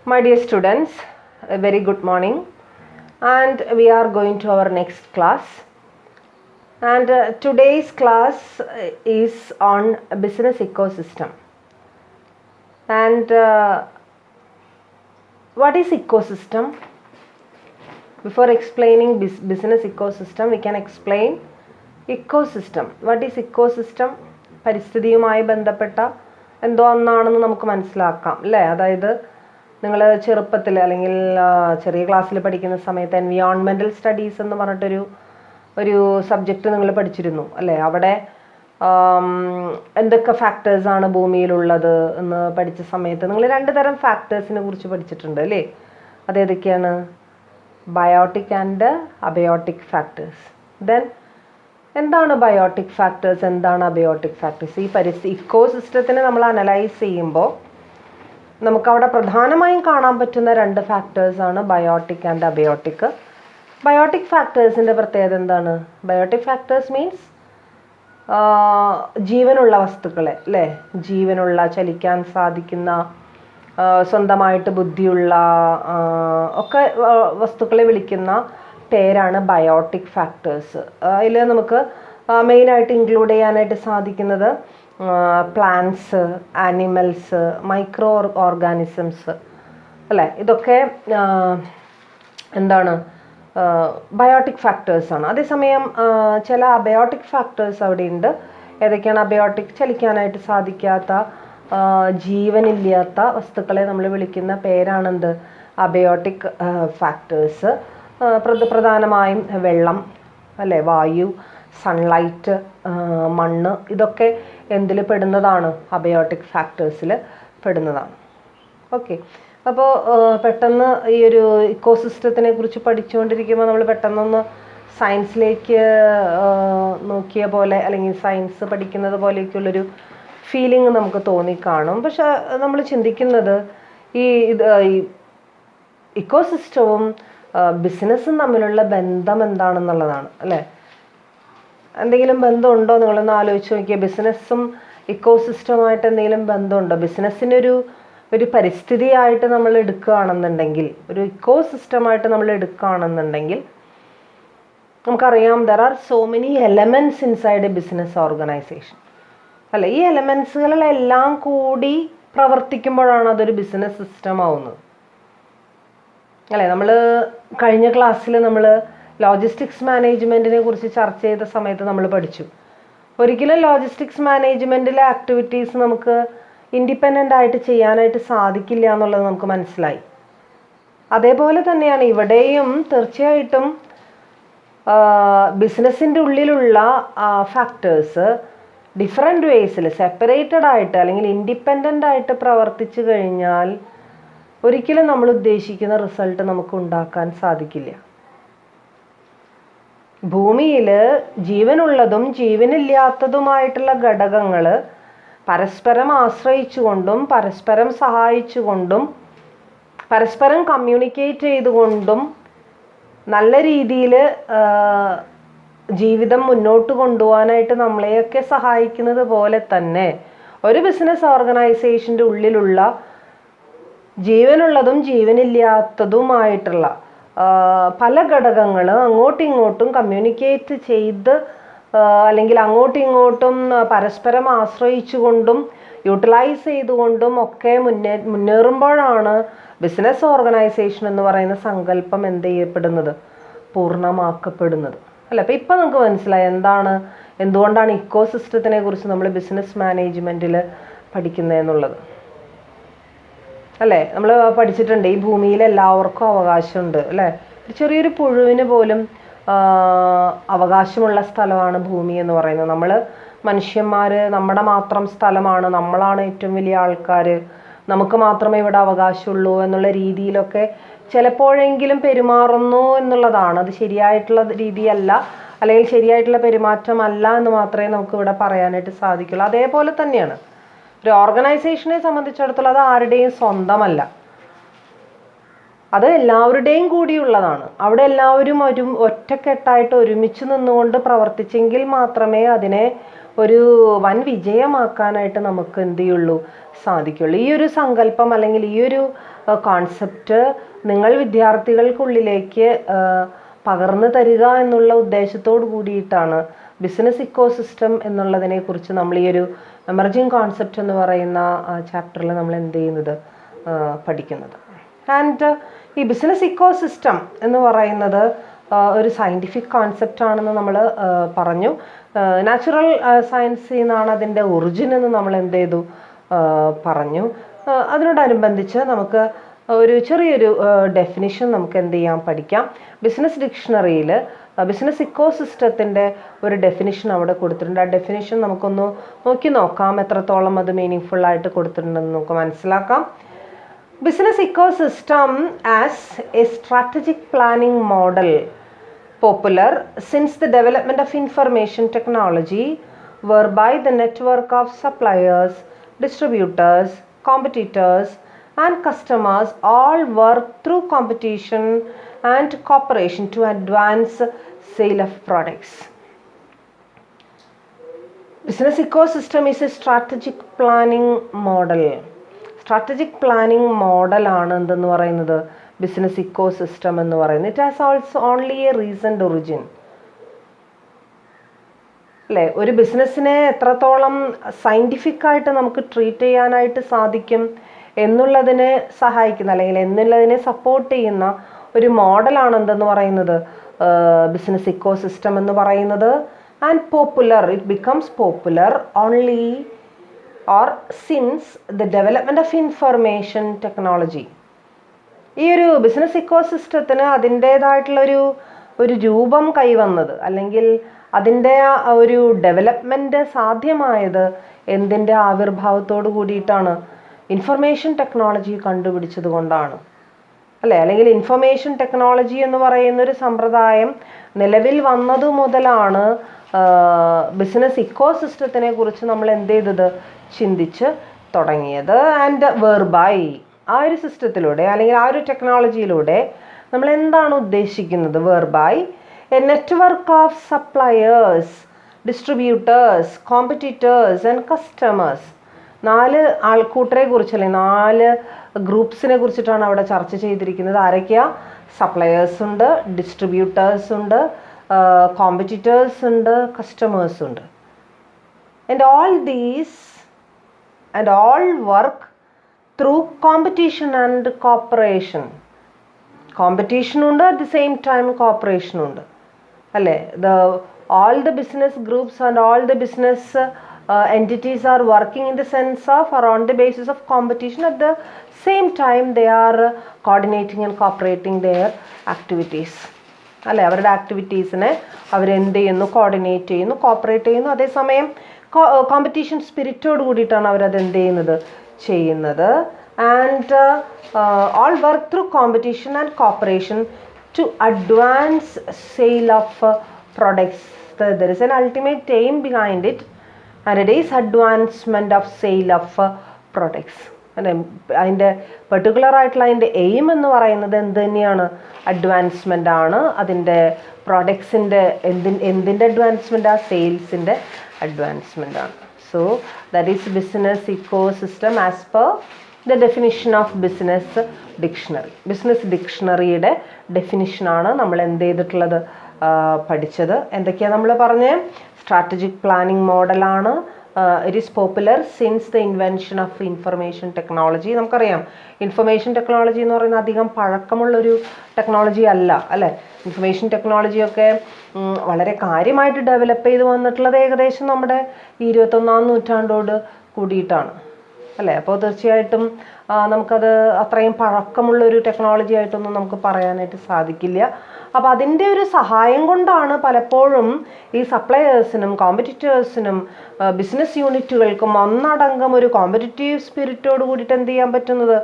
My dear students, a very good morning, and we are going to our next class. And today's class is on business ecosystem. And what is ecosystem? Before explaining business ecosystem, we can explain ecosystem. What is ecosystem? പരിസ്ഥിതിയുമായി ബന്ധപ്പെട്ട എന്തോ ഒന്നാണെന്ന് നമുക്ക് മനസ്സിലാക്കാം അല്ലേ. അതായത് നിങ്ങൾ ചെറുപ്പത്തിൽ അല്ലെങ്കിൽ ചെറിയ ക്ലാസ്സിൽ പഠിക്കുന്ന സമയത്ത് എൻവിയോൺമെൻറ്റൽ സ്റ്റഡീസ് എന്ന് പറഞ്ഞിട്ടൊരു സബ്ജക്റ്റ് നിങ്ങൾ പഠിച്ചിരുന്നു അല്ലേ. അവിടെ എന്തൊക്കെ ഫാക്ടേഴ്സാണ് ഭൂമിയിലുള്ളത് എന്ന് പഠിച്ച സമയത്ത് നിങ്ങൾ 2 തരം ഫാക്ടേഴ്സിനെ കുറിച്ച് പഠിച്ചിട്ടുണ്ട് അല്ലേ. അതേതൊക്കെയാണ്? Biotic and abiotic factors. Then എന്താണ് ബയോട്ടിക് ഫാക്ടേഴ്സ്, എന്താണ് അബയോട്ടിക് ഫാക്ടേഴ്സ്? ഈ ഇക്കോസിസ്റ്റത്തിനെ നമ്മൾ അനലൈസ് ചെയ്യുമ്പോൾ നമുക്കവിടെ പ്രധാനമായും കാണാൻ പറ്റുന്ന 2 ഫാക്ടേഴ്സാണ് ബയോട്ടിക് ആൻഡ് അബയോട്ടിക്. ബയോട്ടിക് ഫാക്ടേഴ്സിൻ്റെ പ്രത്യേകത എന്താണ്? ബയോട്ടിക് ഫാക്ടേഴ്സ് മീൻസ് ജീവനുള്ള വസ്തുക്കളെ അല്ലേ, ജീവനുള്ള, ചലിക്കാൻ സാധിക്കുന്ന, സ്വന്തമായിട്ട് ബുദ്ധിയുള്ള ഒക്കെ വസ്തുക്കളെ വിളിക്കുന്ന പേരാണ് ബയോട്ടിക് ഫാക്ടേഴ്സ്. അതിൽ നമുക്ക് മെയിനായിട്ട് ഇൻക്ലൂഡ് ചെയ്യാനായിട്ട് സാധിക്കുന്നത് പ്ലാന്റ്സ്, ആനിമൽസ്, മൈക്രോ ഓർഗാനിസംസ് അല്ലേ. ഇതൊക്കെ എന്താണ്? ബയോട്ടിക് ഫാക്ടേഴ്സാണ്. അതേസമയം ചില അബയോട്ടിക് ഫാക്ടേഴ്സ് അവിടെയുണ്ട്. ഏതൊക്കെയാണ് അബയോട്ടിക്? ചലിക്കാനായിട്ട് സാധിക്കാത്ത, ജീവനില്ലാത്ത വസ്തുക്കളെ നമ്മൾ വിളിക്കുന്ന പേരാണെന്ത്? Abiotic factors. പ്രധാനമായും വെള്ളം അല്ലേ, വായു, സൺലൈറ്റ്, മണ്ണ്, ഇതൊക്കെ എന്തിൽ പെടുന്നതാണ്? അബയോട്ടിക് ഫാക്ടേഴ്സിൽ പെടുന്നതാണ്. ഓക്കെ, അപ്പോൾ പെട്ടെന്ന് ഈ ഒരു ഇക്കോസിസ്റ്റത്തിനെ കുറിച്ച് പഠിച്ചുകൊണ്ടിരിക്കുമ്പോൾ നമ്മൾ പെട്ടെന്നൊന്ന് സയൻസിലേക്ക് നോക്കിയ പോലെ അല്ലെങ്കിൽ സയൻസ് പഠിക്കുന്നത് പോലെയൊക്കെയുള്ളൊരു ഫീലിംഗ് നമുക്ക് തോന്നിക്കാണും. പക്ഷെ നമ്മൾ ചിന്തിക്കുന്നത് ഈ ഇക്കോസിസ്റ്റവും ബിസിനസ്സും തമ്മിലുള്ള ബന്ധം എന്താണെന്നുള്ളതാണ് അല്ലേ. എന്തെങ്കിലും ബന്ധമുണ്ടോ? നിങ്ങളൊന്ന് ആലോചിച്ച് നോക്കിയാൽ ബിസിനസ്സും ഇക്കോസിസ്റ്റവുമായിട്ട് എന്തെങ്കിലും ബന്ധമുണ്ടോ? ബിസിനസ്സിനൊരു പരിസ്ഥിതിയായിട്ട് നമ്മൾ എടുക്കുകയാണെന്നുണ്ടെങ്കിൽ, ഒരു ഇക്കോസിസ്റ്റമായിട്ട് നമ്മൾ എടുക്കുകയാണെന്നുണ്ടെങ്കിൽ നമുക്കറിയാം there are so many elements inside A business organisation അല്ലേ. ഈ എലമെൻറ്റ്സുകളെല്ലാം കൂടി പ്രവർത്തിക്കുമ്പോഴാണ് അതൊരു ബിസിനസ് സിസ്റ്റം ആവുന്നത് അല്ലേ. നമ്മൾ കഴിഞ്ഞ ക്ലാസ്സിൽ നമ്മൾ ലോജിസ്റ്റിക്സ് മാനേജ്മെൻറ്റിനെ കുറിച്ച് ചർച്ച ചെയ്ത സമയത്ത് നമ്മൾ പഠിച്ചു, ഒരിക്കലും ലോജിസ്റ്റിക്സ് മാനേജ്മെൻറ്റിലെ ആക്ടിവിറ്റീസ് നമുക്ക് ഇൻഡിപെൻഡൻ്റ് ആയിട്ട് ചെയ്യാനായിട്ട് സാധിക്കില്ല എന്നുള്ളത് നമുക്ക് മനസ്സിലായി. അതേപോലെ തന്നെയാണ് ഇവിടെയും തീർച്ചയായിട്ടും ബിസിനസ്സിൻ്റെ ഉള്ളിലുള്ള ഫാക്ടേഴ്സ് ഡിഫറെൻറ്റ് വേസിൽ സെപ്പറേറ്റഡ് ആയിട്ട് അല്ലെങ്കിൽ ഇൻഡിപെൻഡൻ്റ് ആയിട്ട് പ്രവർത്തിച്ചു കഴിഞ്ഞാൽ ഒരിക്കലും നമ്മൾ ഉദ്ദേശിക്കുന്ന റിസൾട്ട് നമുക്ക് ഉണ്ടാക്കാൻ സാധിക്കില്ല. ഭൂമിയിൽ ജീവനുള്ളതും ജീവനില്ലാത്തതുമായിട്ടുള്ള ഘടകങ്ങൾ പരസ്പരം ആശ്രയിച്ചുകൊണ്ടും പരസ്പരം സഹായിച്ചുകൊണ്ടും പരസ്പരം കമ്മ്യൂണിക്കേറ്റ് ചെയ്തുകൊണ്ടും നല്ല രീതിയിൽ ജീവിതം മുന്നോട്ട് കൊണ്ടുപോകാനായിട്ട് നമ്മളെയൊക്കെ സഹായിക്കുന്നത് പോലെ തന്നെ ഒരു ബിസിനസ് ഓർഗനൈസേഷൻ്റെ ഉള്ളിലുള്ള ജീവനുള്ളതും ജീവനില്ലാത്തതുമായിട്ടുള്ള പല ഘടകങ്ങൾ അങ്ങോട്ടും ഇങ്ങോട്ടും കമ്മ്യൂണിക്കേറ്റ് ചെയ്ത് അല്ലെങ്കിൽ അങ്ങോട്ടും ഇങ്ങോട്ടും പരസ്പരം ആശ്രയിച്ചുകൊണ്ടും യൂട്ടിലൈസ് ചെയ്തുകൊണ്ടും ഒക്കെ മുന്നേറുമ്പോഴാണ് ബിസിനസ് ഓർഗനൈസേഷൻ എന്ന് പറയുന്ന സങ്കല്പം എന്ത് ചെയ്യപ്പെടുന്നത്? പൂർണ്ണമാക്കപ്പെടുന്നത് അല്ല. അപ്പോൾ ഇപ്പം നമുക്ക് മനസ്സിലായി എന്തുകൊണ്ടാണ് ഇക്കോസിസ്റ്റത്തിനെ കുറിച്ച് നമ്മൾ ബിസിനസ് മാനേജ്മെൻറ്റിൽ പഠിക്കുന്നതെന്നുള്ളത് അല്ലേ. നമ്മൾ പഠിച്ചിട്ടുണ്ട് ഈ ഭൂമിയിൽ എല്ലാവർക്കും അവകാശമുണ്ട് അല്ലേ. ചെറിയൊരു പുഴുവിന് പോലും അവകാശമുള്ള സ്ഥലമാണ് ഭൂമി എന്ന് പറയുന്നത്. നമ്മൾ മനുഷ്യന്മാർ നമ്മുടെ മാത്രം സ്ഥലമാണ്, നമ്മളാണ് ഏറ്റവും വലിയ ആൾക്കാർ, നമുക്ക് മാത്രമേ ഇവിടെ അവകാശമുള്ളൂ എന്നുള്ള രീതിയിലൊക്കെ ചിലപ്പോഴെങ്കിലും പെരുമാറുന്നു എന്നുള്ളതാണ്. അത് ശരിയായിട്ടുള്ള രീതിയല്ല അല്ലെങ്കിൽ ശരിയായിട്ടുള്ള പെരുമാറ്റമല്ല എന്ന് മാത്രമേ നമുക്ക് ഇവിടെ പറയാനായിട്ട് സാധിക്കുള്ളൂ. അതേപോലെ തന്നെയാണ് ഒരു ഓർഗനൈസേഷനെ സംബന്ധിച്ചിടത്തോളം അത് ആരുടെയും സ്വന്തമല്ല, അത് എല്ലാവരുടെയും കൂടിയുള്ളതാണ്. അവിടെ എല്ലാവരും ഒറ്റക്കെട്ടായിട്ട് ഒരുമിച്ച് നിന്നുകൊണ്ട് പ്രവർത്തിച്ചെങ്കിൽ മാത്രമേ അതിനെ ഒരു വൻ വിജയമാക്കാനായിട്ട് നമുക്ക് എന്ത് ചെയ്യുള്ളൂ സാധിക്കുള്ളൂ. ഈ ഒരു സങ്കല്പം അല്ലെങ്കിൽ ഈ ഒരു കോൺസെപ്റ്റ് നിങ്ങൾ വിദ്യാർത്ഥികൾക്കുള്ളിലേക്ക് പകർന്നു തരിക എന്നുള്ള ഉദ്ദേശത്തോട് കൂടിയിട്ടാണ് ബിസിനസ് ഇക്കോസിസ്റ്റം എന്നുള്ളതിനെ കുറിച്ച് നമ്മൾ ഈ ഒരു എമർജിങ് കോൺസെപ്റ്റ് എന്ന് പറയുന്ന ചാപ്റ്ററിൽ നമ്മൾ എന്ത് ചെയ്യുന്നത് പഠിക്കുന്നത്. ആൻഡ് ഈ ബിസിനസ് ഇക്കോസിസ്റ്റം എന്ന് പറയുന്നത് ഒരു സയൻറ്റിഫിക് കോൺസെപ്റ്റ് ആണെന്ന് നമ്മൾ പറഞ്ഞു. നാച്ചുറൽ സയൻസിൽ നിന്നാണ് അതിൻ്റെ ഒറിജിൻ എന്ന് നമ്മൾ എന്ത് ചെയ്തു പറഞ്ഞു. അതിനോടനുബന്ധിച്ച് നമുക്ക് ഒരു ചെറിയൊരു ഡെഫിനിഷൻ നമുക്ക് എന്ത് ചെയ്യാം പഠിക്കാം. ബിസിനസ് ഡിക്ഷണറിയിൽ ബിസിനസ് ഇക്കോസിസ്റ്റത്തിൻ്റെ ഒരു ഡെഫിനിഷൻ അവിടെ കൊടുത്തിട്ടുണ്ട്. ആ ഡെഫിനിഷൻ നമുക്കൊന്ന് നോക്കി നോക്കാം, എത്രത്തോളം അത് മീനിങ് ഫുൾ ആയിട്ട് കൊടുത്തിട്ടുണ്ടെന്ന് നമുക്ക് മനസ്സിലാക്കാം. Business ecosystem as a strategic planning model, popular since the development of information technology, whereby the network of suppliers, distributors, competitors and customers all work through competition and cooperation to advance sale of products. Business ecosystem is a strategic planning model. Strategic planning മോഡലാണ് എന്തെന്ന് പറയുന്നത് business ecosystem എന്ന് പറയുന്നത്. It has also only A recent origin അല്ലേ. ഒരു ബിസിനസ്സിനെ എത്രത്തോളം സയൻറ്റിഫിക്കായിട്ട് നമുക്ക് ട്രീറ്റ് ചെയ്യാനായിട്ട് സാധിക്കും എന്നുള്ളതിനെ സഹായിക്കുന്ന അല്ലെങ്കിൽ എന്നുള്ളതിനെ സപ്പോർട്ട് ചെയ്യുന്ന ഒരു മോഡലാണ് എന്തെന്ന് പറയുന്നത് ബിസിനസ് ഇക്കോസിസ്റ്റം എന്ന് പറയുന്നത്. And popular, it becomes popular only or since the development of information technology. ഈ ഒരു ബിസിനസ് ഇക്കോസിസ്റ്റത്തിന് അതിൻ്റേതായിട്ടുള്ളൊരു രൂപം കൈവന്നത് അല്ലെങ്കിൽ അതിൻ്റെ ഒരു ഡെവലപ്മെൻറ്റ് സാധ്യമായത് എന്തിൻ്റെ ആവിർഭാവത്തോട് കൂടിയിട്ടാണ്? ഇൻഫർമേഷൻ ടെക്നോളജി കണ്ടുപിടിച്ചത് കൊണ്ടാണ് അല്ലേ. അല്ലെങ്കിൽ ഇൻഫർമേഷൻ ടെക്നോളജി എന്ന് പറയുന്നൊരു സമ്പ്രദായം നിലവിൽ വന്നതു മുതലാണ് ബിസിനസ് ഇക്കോസിസ്റ്റത്തിനെ കുറിച്ച് നമ്മൾ എന്ത് ചെയ്തത് ചിന്തിച്ച് തുടങ്ങിയത്. ആൻഡ് വെർബൈ, ആ ഒരു സിസ്റ്റത്തിലൂടെ അല്ലെങ്കിൽ ആ ഒരു ടെക്നോളജിയിലൂടെ നമ്മൾ എന്താണ് ഉദ്ദേശിക്കുന്നത്? Whereby a network of suppliers, distributors, competitors and customers. 4 ആൾക്കൂട്ടരെ കുറിച്ച് അല്ലെങ്കിൽ 4 ഗ്രൂപ്പ്സിനെ കുറിച്ചിട്ടാണ് അവിടെ ചർച്ച ചെയ്തിരിക്കുന്നത്. ആരൊക്കെയാ? സപ്ലയേഴ്സ് ഉണ്ട്, ഡിസ്ട്രിബ്യൂട്ടേഴ്സ് ഉണ്ട്, കോമ്പറ്റീറ്റേഴ്സ് ഉണ്ട്, കസ്റ്റമേഴ്സ് ഉണ്ട്. And all work through competition and cooperation. Competition ഉണ്ട്, at the same time cooperation ഉണ്ട് അല്ലേ. all the business groups and all the business entities are working in the sense of or on the basis of competition. At the same time they are coordinating and cooperating their activities അല്ലേ. അവരുടെ ആക്ടിവിറ്റീസിനെ അവരെന്ത് ചെയ്യുന്നു? Coordinate ചെയ്യുന്നു, cooperate ചെയ്യുന്നു. അതേസമയം competition സ്പിരിറ്റോട് കൂടിയിട്ടാണ് അവരത് എന്ത് ചെയ്യുന്നത്. And all work through competition and cooperation to advance sale of products. There is an ultimate aim behind it and it is advancement of sale of products. അതിൻ്റെ പെർട്ടിക്കുലർ ആയിട്ടുള്ള അതിൻ്റെ എയിം എന്ന് പറയുന്നത് എന്ത് തന്നെയാണ്? അഡ്വാൻസ്മെൻ്റ് ആണ്. അതിൻ്റെ പ്രൊഡക്ട്സിൻ്റെ എന്തിൻ്റെ അഡ്വാൻസ്മെൻ്റ്? ആ സെയിൽസിൻ്റെ അഡ്വാൻസ്മെൻ്റ് ആണ്. So that is business ecosystem as per the definition of business dictionary. Business ഡിക്ഷണറിയുടെ ഡെഫിനിഷനാണ് നമ്മൾ എന്ത് ചെയ്തിട്ടുള്ളത് പഠിച്ചത്. എന്തൊക്കെയാണ് നമ്മൾ പറഞ്ഞത്? സ്ട്രാറ്റജിക് പ്ലാനിങ് മോഡലാണ്. It is popular since the invention of information technology. നമുക്കറിയാം ഇൻഫർമേഷൻ ടെക്നോളജി എന്ന് പറയുന്നത് അധികം പഴക്കമുള്ളൊരു ടെക്നോളജി അല്ല അല്ലേ. ഇൻഫർമേഷൻ ടെക്നോളജിയൊക്കെ വളരെ കാര്യമായിട്ട് ഡെവലപ്പ് ചെയ്ത് വന്നിട്ടുള്ളത് ഏകദേശം നമ്മുടെ 21ാം നൂറ്റാണ്ടോട് കൂടിയിട്ടാണ് അല്ലേ. അപ്പോൾ തീർച്ചയായിട്ടും നമുക്കത് അത്രയും പഴക്കമുള്ളൊരു ടെക്നോളജി ആയിട്ടൊന്നും നമുക്ക് പറയാനായിട്ട് സാധിക്കില്ല. അപ്പോൾ അതിൻ്റെ ഒരു സഹായം കൊണ്ടാണ് പലപ്പോഴും ഈ സപ്ലയേഴ്സിനും കോമ്പറ്റീറ്റേഴ്സിനും ബിസിനസ് യൂണിറ്റുകൾക്കും ഒന്നടങ്കം ഒരു കോമ്പറ്റീറ്റീവ് സ്പിരിറ്റോട് കൂടിയിട്ട് എന്ത് ചെയ്യാൻ പറ്റുന്നത്?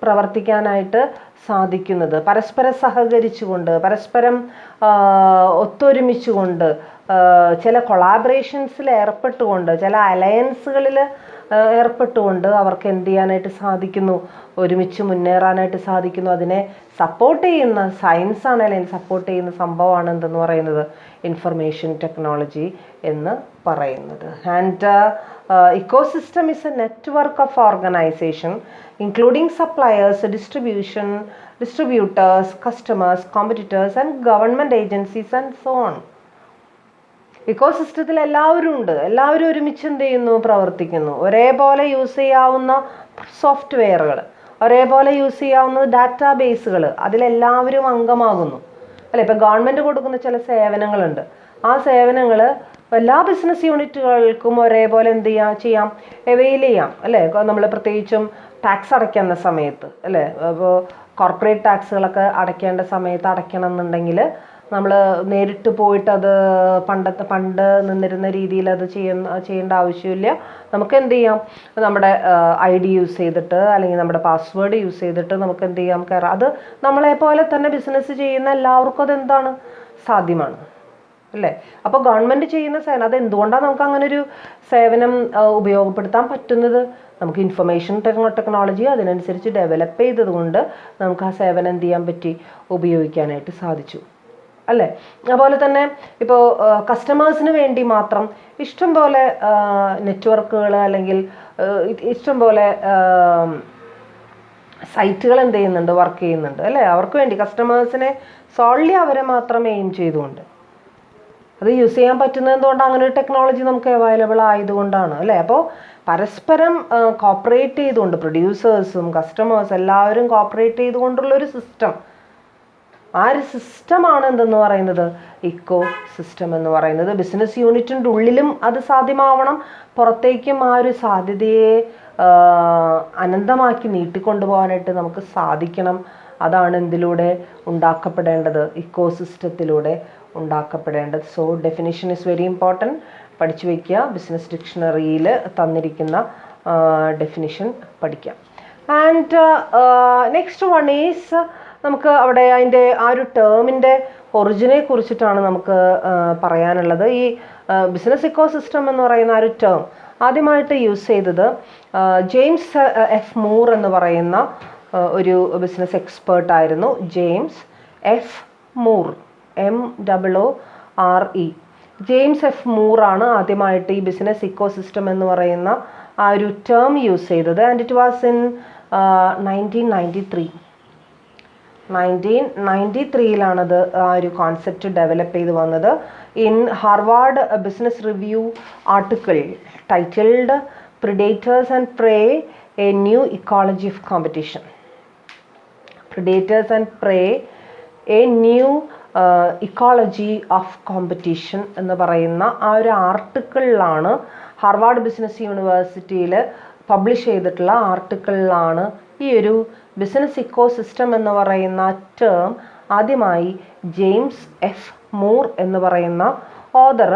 പ്രവർത്തിക്കാനായിട്ട് സാധിക്കുന്നത്. പരസ്പരം സഹകരിച്ചുകൊണ്ട്, പരസ്പരം ഒത്തൊരുമിച്ചുകൊണ്ട് ചില കൊളാബറേഷൻസിൽ ഏർപ്പെട്ടുകൊണ്ട്, ചില അലയൻസുകളിൽ ഏർപ്പെട്ടുകൊണ്ട് അവർക്ക് എന്ത് ചെയ്യാനായിട്ട് സാധിക്കുന്നു, ഒരുമിച്ച് മുന്നേറാനായിട്ട് സാധിക്കുന്നു. അതിനെ സപ്പോർട്ട് ചെയ്യുന്ന സയൻസാണ്, അല്ലെങ്കിൽ സപ്പോർട്ട് ചെയ്യുന്ന സംഭവമാണ് എന്തെന്ന് പറയുന്നത്, ഇൻഫർമേഷൻ ടെക്നോളജി എന്ന് പറയുന്നത്. And ecosystem is a network of organization including suppliers, distributors, customers, competitors and government agencies and so on. ഇക്കോസിസ്റ്റത്തിൽ എല്ലാവരും ഉണ്ട്, എല്ലാവരും ഒരുമിച്ച് എന്ത് ചെയ്യുന്നു, പ്രവർത്തിക്കുന്നു. ഒരേപോലെ യൂസ് ചെയ്യാവുന്ന സോഫ്റ്റ്വെയറുകൾ, ഒരേപോലെ യൂസ് ചെയ്യാവുന്ന ഡാറ്റാ ബേസുകൾ, അതിലെല്ലാവരും അംഗമാകുന്നു അല്ലെ. ഇപ്പം ഗവൺമെൻറ് കൊടുക്കുന്ന ചില സേവനങ്ങളുണ്ട്, ആ സേവനങ്ങൾ എല്ലാ ബിസിനസ് യൂണിറ്റുകൾക്കും ഒരേപോലെ എന്ത് ചെയ്യാം, അവെയിൽ ചെയ്യാം അല്ലേ. നമ്മൾ പ്രത്യേകിച്ചും ടാക്സ് അടയ്ക്കുന്ന സമയത്ത് അല്ലേ, അപ്പോൾ കോർപ്പറേറ്റ് ടാക്സുകളൊക്കെ അടയ്ക്കേണ്ട സമയത്ത് അടയ്ക്കണം എന്നുണ്ടെങ്കിൽ നമ്മൾ നേരിട്ട് പോയിട്ട് അത് പണ്ട് നിന്നിരുന്ന രീതിയിൽ അത് ചെയ്യേണ്ട ആവശ്യമില്ല. നമുക്ക് എന്ത് ചെയ്യാം, നമ്മുടെ ID യൂസ് ചെയ്തിട്ട് അല്ലെങ്കിൽ നമ്മുടെ പാസ്വേഡ് യൂസ് ചെയ്തിട്ട് നമുക്ക് എന്ത് ചെയ്യാം, കയറാം. അത് നമ്മളെപ്പോലെ തന്നെ ബിസിനസ് ചെയ്യുന്ന എല്ലാവർക്കും അതെന്താണ്, സാധ്യമാണ് അല്ലേ. അപ്പോൾ ഗവൺമെൻറ് ചെയ്യുന്ന സേവനം, അത് എന്തുകൊണ്ടാണ് നമുക്ക് അങ്ങനെ ഒരു സേവനം ഉപയോഗപ്പെടുത്താൻ പറ്റുന്നത്, നമുക്ക് ഇൻഫർമേഷൻ ടെക്നോളജി അതിനനുസരിച്ച് ഡെവലപ്പ് ചെയ്തത് കൊണ്ട് നമുക്ക് ആ സേവനം എന്ത് ചെയ്യാൻ പറ്റി, ഉപയോഗിക്കാനായിട്ട് സാധിച്ചു അല്ലേ. അതുപോലെ തന്നെ ഇപ്പോൾ കസ്റ്റമേഴ്സിന് വേണ്ടി മാത്രം ഇഷ്ടംപോലെ നെറ്റ്വർക്കുകൾ അല്ലെങ്കിൽ ഇഷ്ടംപോലെ സൈറ്റുകൾ എന്ത് ചെയ്യുന്നുണ്ട്, വർക്ക് ചെയ്യുന്നുണ്ട് അല്ലേ. അവർക്ക് വേണ്ടി കസ്റ്റമേഴ്സിനെ സോൾലി അവരെ മാത്രം എയിം ചെയ്തുകൊണ്ട് അത് യൂസ് ചെയ്യാൻ പറ്റുന്നത് എന്തുകൊണ്ടാണ്, അങ്ങനെ ഒരു ടെക്നോളജി നമുക്ക് അവൈലബിൾ ആയതുകൊണ്ടാണ് അല്ലേ. അപ്പോൾ പരസ്പരം കോപ്പറേറ്റ് ചെയ്തുകൊണ്ട്, പ്രൊഡ്യൂസേഴ്സും കസ്റ്റമേഴ്സ് എല്ലാവരും കോപ്പറേറ്റ് ചെയ്തുകൊണ്ടുള്ളൊരു സിസ്റ്റം, ആ ഒരു സിസ്റ്റമാണ് എന്തെന്ന് പറയുന്നത്, ഇക്കോ സിസ്റ്റം എന്ന് പറയുന്നത്. ബിസിനസ് യൂണിറ്റിൻ്റെ ഉള്ളിലും അത് സാധ്യമാവണം, പുറത്തേക്കും ആ ഒരു സാധ്യതയെ അനന്തമാക്കി നീട്ടിക്കൊണ്ടുപോകാനായിട്ട് നമുക്ക് സാധിക്കണം. അതാണ് എന്തിലൂടെ ഉണ്ടാക്കപ്പെടേണ്ടത്, ഇക്കോ സിസ്റ്റത്തിലൂടെ ഉണ്ടാക്കപ്പെടേണ്ടത്. So definition is very important, പഠിച്ചു വയ്ക്കുക. ബിസിനസ് ഡിക്ഷണറിയിൽ തന്നിരിക്കുന്ന ഡെഫിനിഷൻ പഠിക്കാം. ആൻഡ് നെക്സ്റ്റ് വൺ ഈസ്, നമുക്ക് അവിടെ അതിൻ്റെ ആ ഒരു ടേമിൻ്റെ ഒറിജിനെ കുറിച്ചിട്ടാണ് നമുക്ക് പറയാനുള്ളത്. ഈ ബിസിനസ് ഇക്കോ സിസ്റ്റം എന്ന് പറയുന്ന ആ ഒരു ടേം ആദ്യമായിട്ട് യൂസ് ചെയ്തത് ജെയിംസ് എഫ് മൂർ എന്ന് പറയുന്ന ഒരു ബിസിനസ് എക്സ്പേർട്ടായിരുന്നു. James F Moore, MOORE. James F മൂറാണ് ആദ്യമായിട്ട് ഈ ബിസിനസ് ഇക്കോ സിസ്റ്റം എന്ന് പറയുന്ന ആ ഒരു ടേം യൂസ് ചെയ്തത്. And it was in 1993. 1993 ആ ഒരു കോൺസെപ്റ്റ് ഡെവലപ്പ് ചെയ്ത് വന്നത്. In Harvard business review article titled predators and pray, A new ecology of competition. പ്രിഡേറ്റേഴ്സ് and pray, A new ecology of കോമ്പറ്റീഷൻ എന്ന് പറയുന്ന ആ ഒരു ആർട്ടിക്കിളിലാണ്, ഹാർവാർഡ് ബിസിനസ് യൂണിവേഴ്സിറ്റിയിൽ പബ്ലിഷ് ചെയ്തിട്ടുള്ള ആർട്ടിക്കിളിലാണ് ഈ ഒരു ബിസിനസ് ഇക്കോ സിസ്റ്റം എന്ന് പറയുന്ന ടേം ആദ്യമായി ജെയിംസ് എഫ് മൂർ എന്ന് പറയുന്ന author,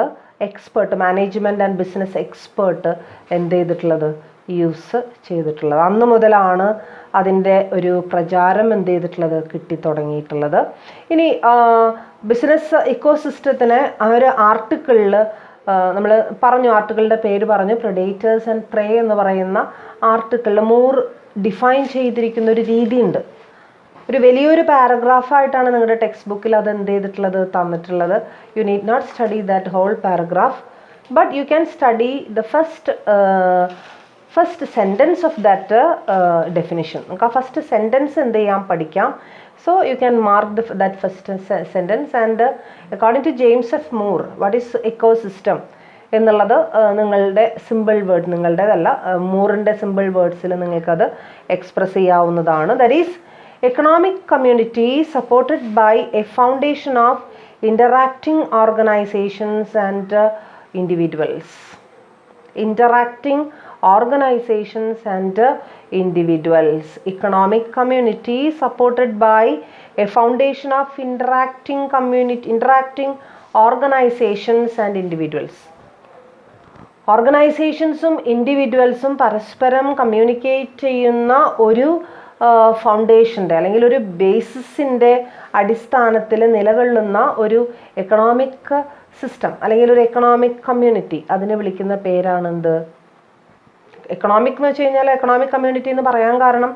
expert, management and business expert എന്ത് ചെയ്തിട്ടുള്ളത്, യൂസ് ചെയ്തിട്ടുള്ളത്. അന്ന് മുതലാണ് അതിൻ്റെ ഒരു പ്രചാരം എന്ത് ചെയ്തിട്ടുള്ളത്, കിട്ടിത്തുടങ്ങിയിട്ടുള്ളത്. ഇനി ബിസിനസ് ഇക്കോ സിസ്റ്റത്തിന് ആ ഒരു ആർട്ടിക്കിളിൽ നമ്മൾ പറഞ്ഞു, ആർട്ടിക്കിളിൻ്റെ പേര് പറഞ്ഞു, പ്രെഡേറ്റേഴ്സ് ആൻഡ് പ്രേ എന്ന് പറയുന്ന ആർട്ടിക്കിളിൽ മൂർ ഡിഫൈൻ ചെയ്തിരിക്കുന്ന ഒരു രീതിയുണ്ട്. ഒരു വലിയൊരു പാരഗ്രാഫായിട്ടാണ് നിങ്ങളുടെ ടെക്സ്റ്റ് ബുക്കിൽ അത് എന്ത് ചെയ്തിട്ടുള്ളത്, തന്നിട്ടുള്ളത്. You need not study that whole paragraph, but you can study the first sentence of that definition. നമുക്ക് ആ ഫസ്റ്റ് സെൻറ്റൻസ് എന്ത് ചെയ്യാം, പഠിക്കാം. So you can mark that first sentence. And according to James F Moore, what is ecosystem എന്നുള്ളത് നിങ്ങളുടെ simple word, നിങ്ങളുടേതല്ല, മൂറിൻ്റെ simple വേർഡ്സിൽ നിങ്ങൾക്കത് എക്സ്പ്രസ് ചെയ്യാവുന്നതാണ്. That is economic community supported by a foundation of interacting organizations and individuals. Interacting organizations and individuals. Economic community supported by a foundation of interacting organizations and individuals. ഓർഗനൈസേഷൻസും ഇൻഡിവിജ്വൽസും പരസ്പരം communicate ചെയ്യുന്ന ഒരു ഫൗണ്ടേഷൻ്റെ അല്ലെങ്കിൽ ഒരു ബേസിസിൻ്റെ അടിസ്ഥാനത്തിൽ നിലകൊള്ളുന്ന ഒരു എക്കണോമിക് സിസ്റ്റം അല്ലെങ്കിൽ ഒരു എക്കണോമിക് കമ്മ്യൂണിറ്റി, അതിനെ വിളിക്കുന്ന പേരാണെന്ത്? എക്കണോമിക് എന്ന് വെച്ച് കഴിഞ്ഞാൽ എക്കണോമിക് കമ്മ്യൂണിറ്റി എന്ന് പറയാൻ കാരണം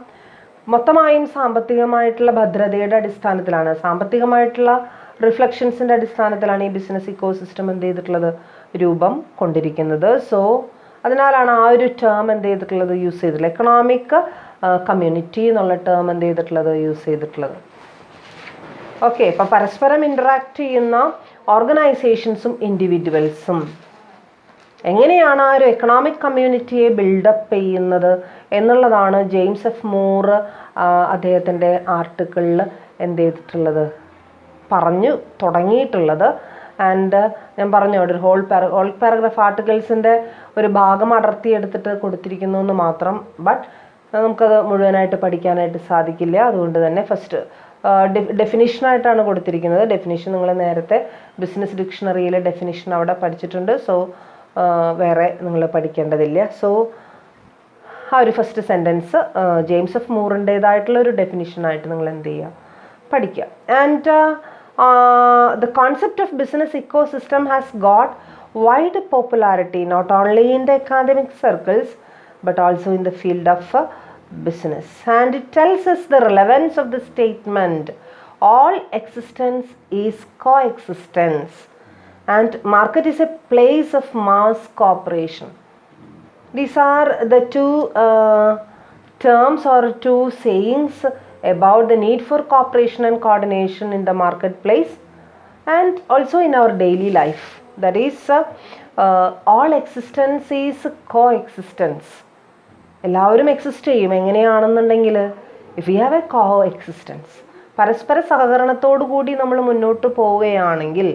മൊത്തമായും സാമ്പത്തികമായിട്ടുള്ള ഭദ്രതയുടെ അടിസ്ഥാനത്തിലാണ്, സാമ്പത്തികമായിട്ടുള്ള റിഫ്ലക്ഷൻസിൻ്റെ അടിസ്ഥാനത്തിലാണ് ഈ ബിസിനസ് ഇക്കോസിസ്റ്റം എന്ത് ചെയ്തിട്ടുള്ളത്, രൂപം കൊണ്ടിരിക്കുന്നത്. സോ അതിനാലാണ് ആ ഒരു ടേം എന്ത് ചെയ്തിട്ടുള്ളത്, യൂസ് ചെയ്തിട്ടുള്ളത്. എക്കണോമിക് കമ്മ്യൂണിറ്റി എന്നുള്ള ടേം എന്ത് ചെയ്തിട്ടുള്ളത്, യൂസ് ചെയ്തിട്ടുള്ളത്. ഓക്കെ, ഇപ്പം പരസ്പരം ഇൻറ്ററാക്ട് ചെയ്യുന്ന ഓർഗനൈസേഷൻസും ഇൻഡിവിജ്വൽസും എങ്ങനെയാണ് ആ ഒരു എക്കണോമിക് കമ്മ്യൂണിറ്റിയെ ബിൽഡപ്പ് ചെയ്യുന്നത് എന്നുള്ളതാണ് ജെയിംസ് എഫ് മൂർ അദ്ദേഹത്തിൻ്റെ ആർട്ടിക്കിളിൽ എന്ത് ചെയ്തിട്ടുള്ളത്, പറഞ്ഞു തുടങ്ങിയിട്ടുള്ളത്. ആൻഡ് ഞാൻ പറഞ്ഞു അവിടെ ഒരു ഹോൾ പാരഗ്രാഫ് ആർട്ടിക്കിൾസിൻ്റെ ഒരു ഭാഗം അടർത്തിയെടുത്തിട്ട് കൊടുത്തിരിക്കുന്നു എന്ന് മാത്രം. ബട്ട് നമുക്കത് മുഴുവനായിട്ട് പഠിക്കാനായിട്ട് സാധിക്കില്ല. അതുകൊണ്ട് തന്നെ ഫസ്റ്റ് ഡെഫിനിഷനായിട്ടാണ് കൊടുത്തിരിക്കുന്നത്. ഡെഫിനിഷൻ നിങ്ങൾ നേരത്തെ ബിസിനസ് ഡിക്ഷണറിയിലെ ഡെഫിനിഷൻ അവിടെ പഠിച്ചിട്ടുണ്ട്. സോ വേറെ നിങ്ങൾ പഠിക്കേണ്ടതില്ല. സോ ആ ഒരു ഫസ്റ്റ് സെൻറ്റൻസ് ജെയിംസ് എഫ് മൂറിൻ്റേതായിട്ടുള്ള ഒരു ഡെഫിനിഷനായിട്ട് നിങ്ങൾ എന്ത് ചെയ്യുക, പഠിക്കുക. And the concept of business ecosystem has got wide popularity not only in the academic circles but also in the field of business, and it tells us the relevance of the statement all existence is coexistence and market is a place of mass cooperation. These are the two terms or two sayings about the need for cooperation and coordination in the marketplace and also in our daily life. That is, all existence is coexistence. എല്ലാവരും exist ചെയ്യും. എങ്ങനെയാണെന്നുണ്ടെങ്കിൽ if you have a coexistence, പരസ്പര സഹകരണത്തോടു കൂടി നമ്മൾ മുന്നോട്ട് പോവുകയാണെങ്കിൽ,